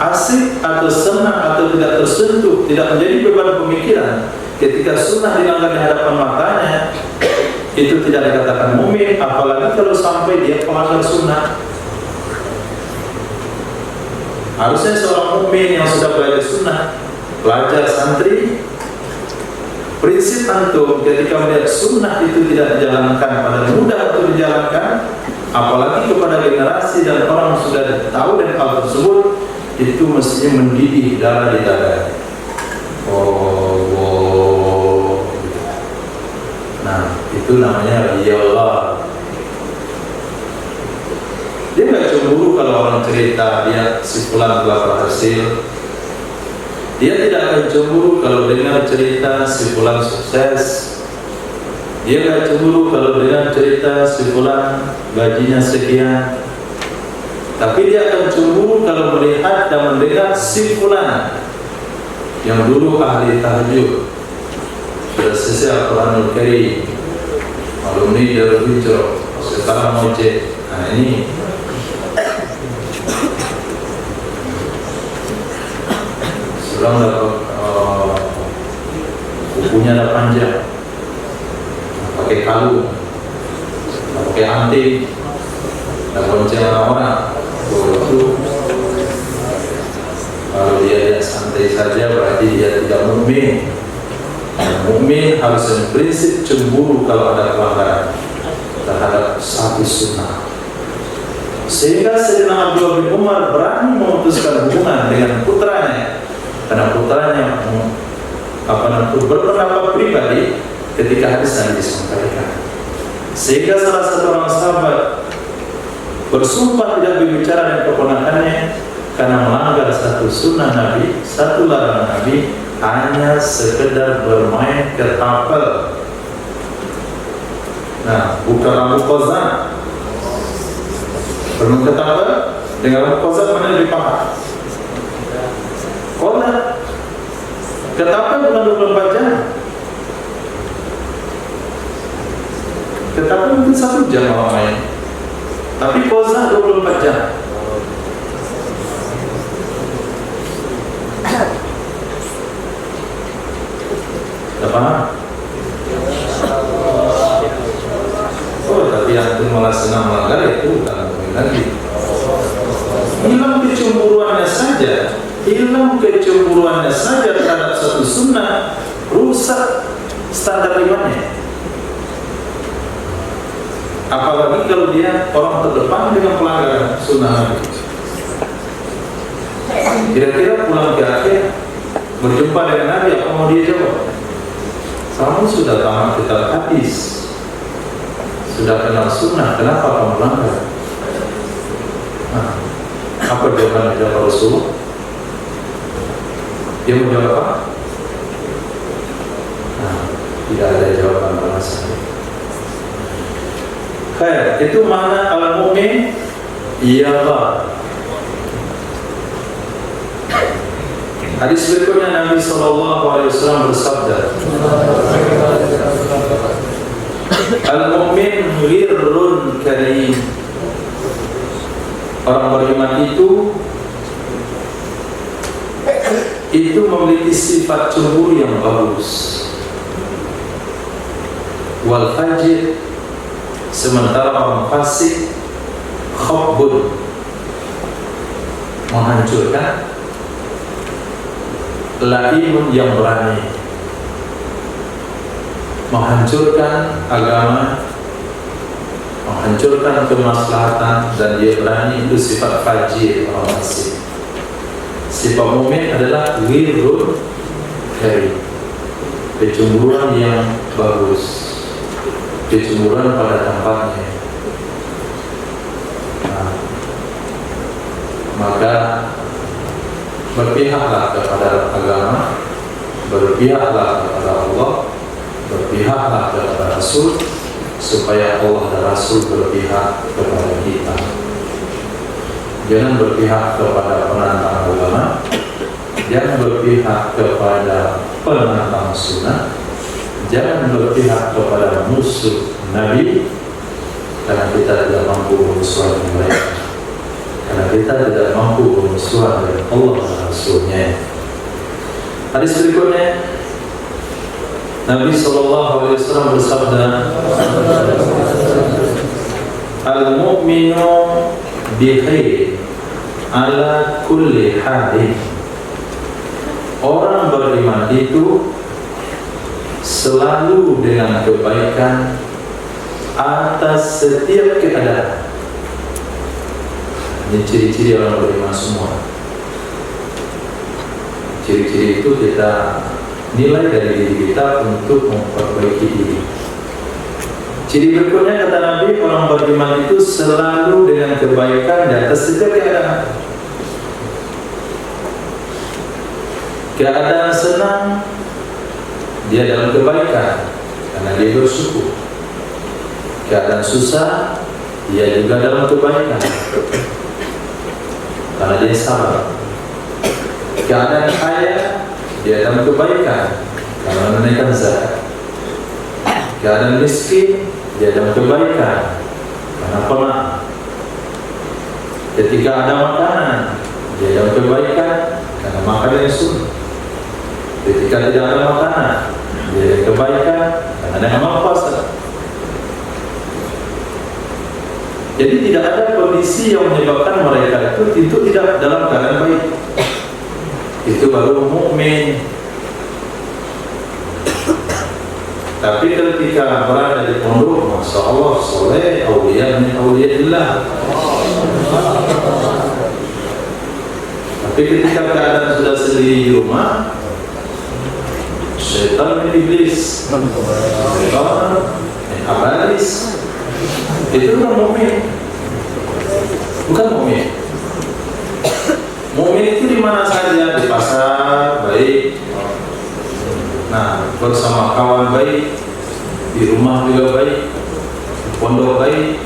Speaker 1: Asik atau senang atau tidak tersentuh, tidak menjadi beban pemikiran ketika sunnah dilanggar di hadapan matanya, itu tidak dikatakan mukmin, apalagi kalau sampai dia pelanggar sunnah. Harusnya seorang mukmin yang sudah belajar sunnah, pelajar santri, prinsip antum ketika melihat sunnah itu tidak dijalankan, padahal mudah untuk dijalankan, apalagi kepada generasi dan orang yang sudah tahu dan hal tersebut, itu mestinya mendidih darah di dada. Nah, itu namanya riyalah. Dia nggak cemburu kalau orang cerita dia si fulan telah berhasil. Dia tidak akan cemburu kalau dengar cerita si fulan sukses. Dia nggak cemburu kalau dengar cerita si fulan gajinya sekian. Tapi dia akan cemburu kalau melihat dan mendengar si fulan yang dulu ahli tahajud, sudah selesai Al-Quranul Karim, alumni Darul Hijrah, sekarang mojek. Nah ini sedang dapat bukunya ada panjang, pakai kalung, pakai anting, dan bonceng orang. Itu kalau dia santai saja berarti dia tidak mukmin. Mukmin harus prinsip cemburu kalau ada pelanggaran terhadap satu sunnah. Sehingga Sayyidina Abdullah bin Umar berani memutuskan hubungan dengan putranya, karena putranya berpendapat pribadi ketika hadis yang disampaikan. Sehingga salah satu orang sahabat bersumpah tidak berbicara dengan keponakannya karena melanggar satu sunnah Nabi, satu larangan Nabi, hanya sekedar bermain ketapel. Nah, bukan rambut kozan. Bermain ketapel dengan rambut kozan mana lebih paham? Kozan. Ketapel bukan 24 jam. Ketapel mungkin 1 jam orang main. Tapi kozan 24 jam. Apa? Oh, tapi antum malah senang melanggar ya? saja, hilang kecemburuannya saja terhadap satu sunnah, rusak standar imannya. Apalagi kalau dia orang terdepan dengan pelanggaran sunnah Nabi. Kira-kira pulang ke akhir berjumpa dengan Nabi, apa mau dia jawab? Kamu sudah tamat kitab hadis, sudah kenal sunnah, kenapa kamu melanggar? Nah, apa jawaban Rasulullah? Dia menjawab apa? Nah, tidak ada jawaban alasan. Khair, itu makna al-mu'min ialah. Hadis berikutnya Nabi SAW bersabda, al-mu'min ghirrun karim. Orang beriman itu memiliki sifat cemburu yang bagus. Wal fajir, sementara orang fasik khabbun, menghancurkan. La'imun, yang berani menghancurkan agama, menghancurkan kemaslahatan, dan dia berani. Itu sifat fajir, orang fasik. Sifat mukmin adalah ghirrun karim, kecemburuan yang bagus, kecemburuan pada tempatnya. Nah, maka berpihaklah kepada agama, berpihaklah kepada Allah, berpihaklah kepada Rasul, supaya Allah dan Rasul berpihak kepada kita. Jangan berpihak kepada penantang agama, jangan berpihak kepada penantang sunnah, jangan berpihak kepada musuh Nabi, karena kita tidak mampu bermusuhan dengan mereka, karena kita tidak mampu bermusuhan dengan Allah dan Rasulnya. Hadis berikutnya Nabi SAW bersabda, al-mu'minu bikhair ala kulli hadin. Orang beriman itu selalu dengan kebaikan atas setiap keadaan. Ini ciri-ciri orang beriman semua. Ciri-ciri itu kita nilai dari diri kita untuk memperbaiki diri. Ciri berikutnya kata Nabi, orang beriman itu selalu dengan kebaikan di atas setiap keadaan. Keadaan senang, dia dalam kebaikan karena dia bersyukur. Keadaan susah, dia juga dalam kebaikan karena dia sabar. Keadaan kaya, dia dalam kebaikan karena menaikkan zakat. Keadaan miskin, dia dalam kebaikan karena pernah. Ketika ada makanan, dia dalam kebaikan karena makan yang sunnah. Ketika tidak ada makanan, dia dalam kebaikan karena ada amal puasa. Jadi tidak ada kondisi yang menyebabkan mereka itu tidak dalam keadaan baik. Itu baru mukmin. Tapi ketika berada di pondok, Masya Allah, soleh, awliya min awliyaillah. Tapi ketika keadaan sudah sendiri di rumah, syaitan min iblis, syaitan min abalis. Itu bukan mukmin. Bukan mukmin. Mukmin itu di mana saja, di pasar baik, nah bersama kawan baik, di rumah juga baik, di pondok baik,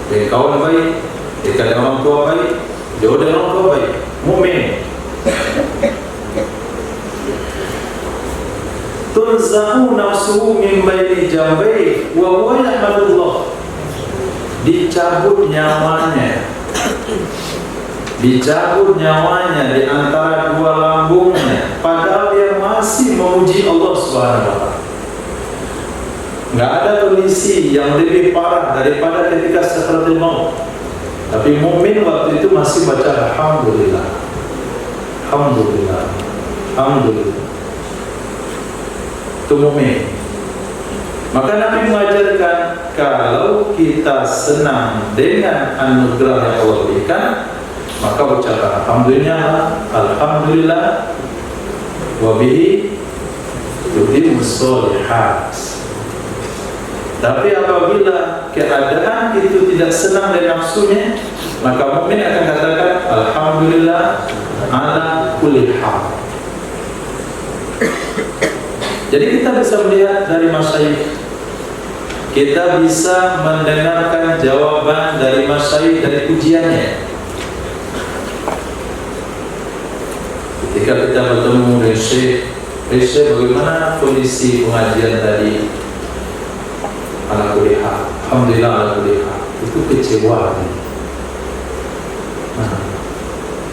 Speaker 1: dengan kawan baik, dekat dengan orang tua baik, jauh dengan orang tua baik. Mukmin. Tunzahu nafsuhu min baini jambai wa huwa yahmadullah. Dicabut nyawanya, dicabut nyawanya di antara dua lambungnya, padahal dia masih memuji Allah Subhanahu wa Ta'ala. Nggak ada kondisi yang lebih parah daripada ketika sakaratul maut. Tapi mukmin waktu itu masih baca alhamdulillah. Alhamdulillah, alhamdulillah. Itu mukmin. Maka Nabi mengajarkan kalau kita senang dengan anugerah yang Allah berikan, maka ucapkan alhamdulillah, alhamdulillah, wa bihi tutimmus shalihat. Tapi apabila keadaan itu tidak senang dari nafsunya, maka mukmin akan katakan alhamdulillah ala kulli hal. Jadi kita bisa melihat dari masyayikh, kita bisa mendengarkan jawaban dari masyayikh dari pujiannya. Ketika kita bertemu dengan Syekh, bagaimana kondisi pengajian tadi? Ala kulli hal, alhamdulillah ala kulli hal. Itu kecewa,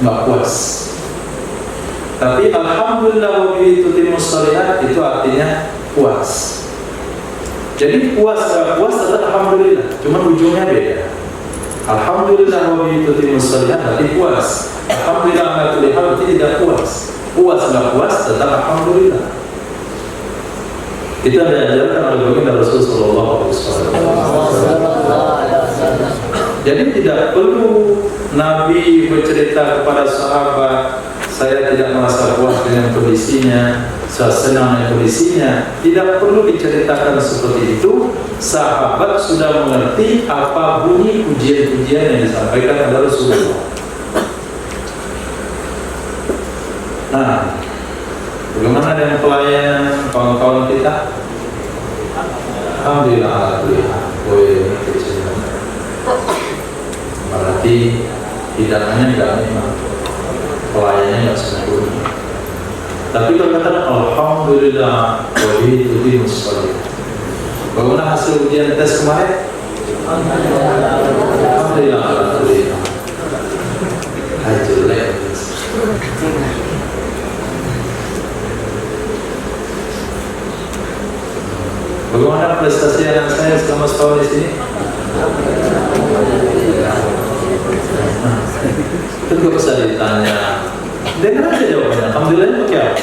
Speaker 1: nggak puas. Tapi alhamdulillah wa bihi tutimmus shalihat itu artinya puas. Jadi puas nggak puas adalah alhamdulillah, cuma ujungnya beda. Alhamdulillah wa bihi tutimmus shalihat berarti puas. Alhamdulillah ala kulli hal berarti tidak puas. Puas nggak puas tetap alhamdulillah. Kita diajarkan oleh baginda Rasulullah SAW. Jadi tidak perlu Nabi bercerita kepada sahabat, saya tidak merasa puas dengan kondisinya, saya senang dengan kondisinya. Tidak perlu diceritakan seperti itu. Sahabat sudah mengerti apa bunyi pujian-pujian yang disampaikan oleh Rasulullah. Nah, bagaimana dengan pelayanan kawan-kawan kita? Alhamdulillah, berarti hidangannya tidak nikmat, pelayanannya tidak sempurna. Tapi kalau kata alhamdulillah, wabihi tutimmus shalihat. Bagaimana hasil ujian tes kemarin? Alhamdulillah, alhamdulillah. Jelek. Bagaimana prestasi anak saya selama setahun di sini? Itu gak usah ditanya. Dengar aja jawabannya. Alhamdulillah pakai apa?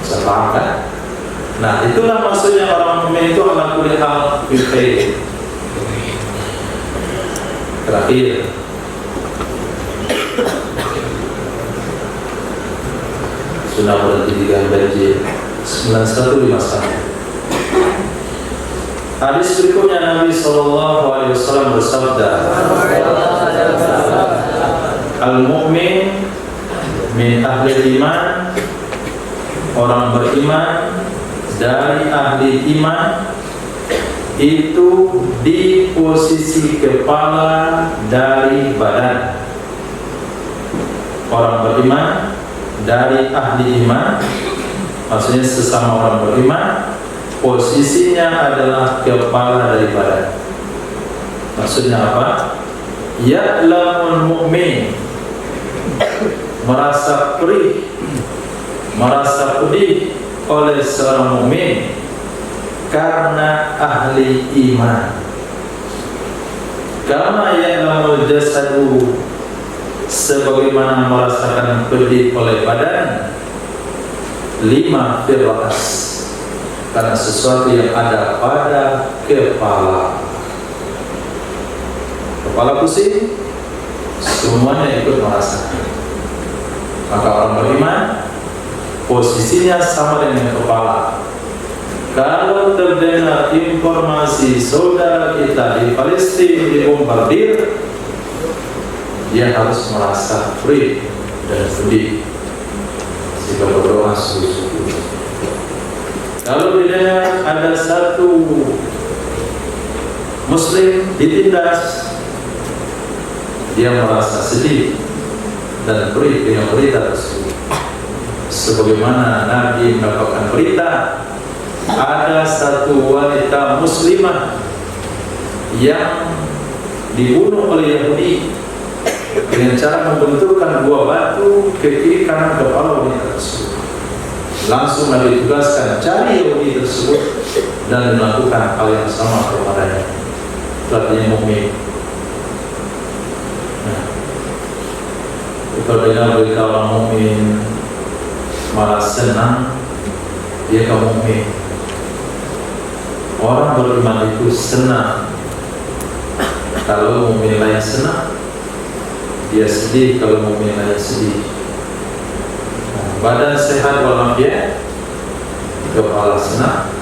Speaker 1: Bisa paham kan? Nah, itulah maksudnya orang mukmin itu ala kulli hal bil khair. Terakhir, sudah berhenti di banjir 9151. Hadis berikutnya Nabi SAW bersabda, al-mu'min min ahli iman, orang beriman dari ahli iman itu di posisi kepala dari badan. Orang beriman dari ahli iman, maksudnya sesama orang beriman, posisinya adalah kepala dari badan. Maksudnya apa? Ya'lamul mu'min, merasa perih, merasa pedih oleh seorang mukmin karena ahli iman. Kama ya'lamul jasadu, sebagaimana merasakan pedih oleh badan, lima firras, karena sesuatu yang ada pada kepala. Kepala pusing, semuanya ikut merasakan. Maka orang beriman posisinya sama dengan kepala. Kalau terdengar informasi saudara kita di Palestina dibombardir, dia harus merasa free dan sedih, jika berdoa sungguh-sungguh. Kalau didengar ada satu Muslim ditindas, dia merasa sedih dan free dengan berita tersebut. Sebagaimana Nabi mendapatkan berita ada satu wanita muslimah yang dibunuh oleh Yahudi dengan cara membenturkan dua batu ke kiri kanan kepala wanita tersebut. Langsung Nabi tugaskan cari Yahudi tersebut dan melakukan hal yang sama kepadanya. Artinya mukmin. Kalau dengar berita orang mukmin malah senang, dia kaum mukmin. Orang beriman itu senang kalau mukmin lain senang, dia sedih kalau mukmin lain sedih. Badan sehat walafiat, kepala senang.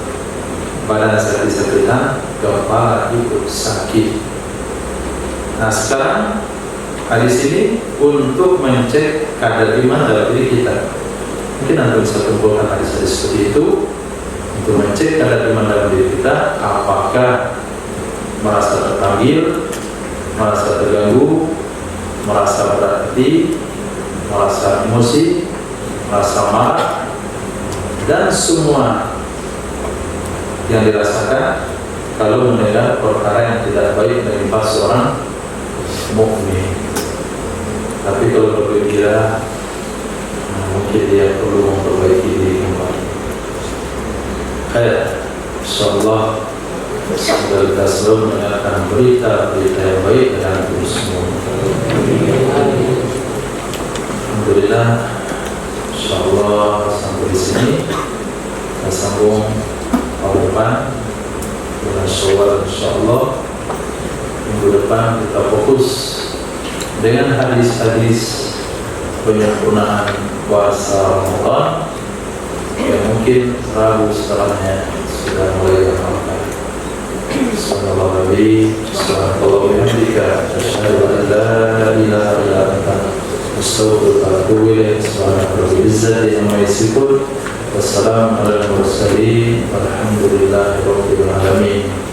Speaker 1: Badan sakit-sakitan, kepala ikut sakit. Nah sekarang hadis ini untuk mencek kadar iman dalam diri kita. Mungkin Anda bisa kumpulkan hadis-hadis seperti itu untuk mencek kadar iman dalam diri kita, apakah merasa terpanggil, merasa terganggu, merasa berat hati, merasa emosi, merasa marah, dan semua yang dirasakan kalau mendengar perkara yang tidak baik menimpa seorang mukmin. Tapi kalau berpikiran mungkin dia perlu memperbaiki diri kembali. Insyaallah kita selalu mendengarkan berita-berita yang baik dan itu semua. Alhamdulillah, insyaallah sampai di sini kita sambung tahun depan bulan Syawal insyaallah. Minggu depan kita fokus dengan hadis-hadis penyempurnaan puasa Ramadan yang mungkin ragu setelahnya sudah mulai diamalkan. Sallallahu alaihi wasallam. Asyhadu an la ilaha illa anta astaghfiruka wa atubu ilaik. Subhanallah bi'izzati amma yasifun. Wassalamu ala al-mursalin walhamdulillahi rabbil alamin.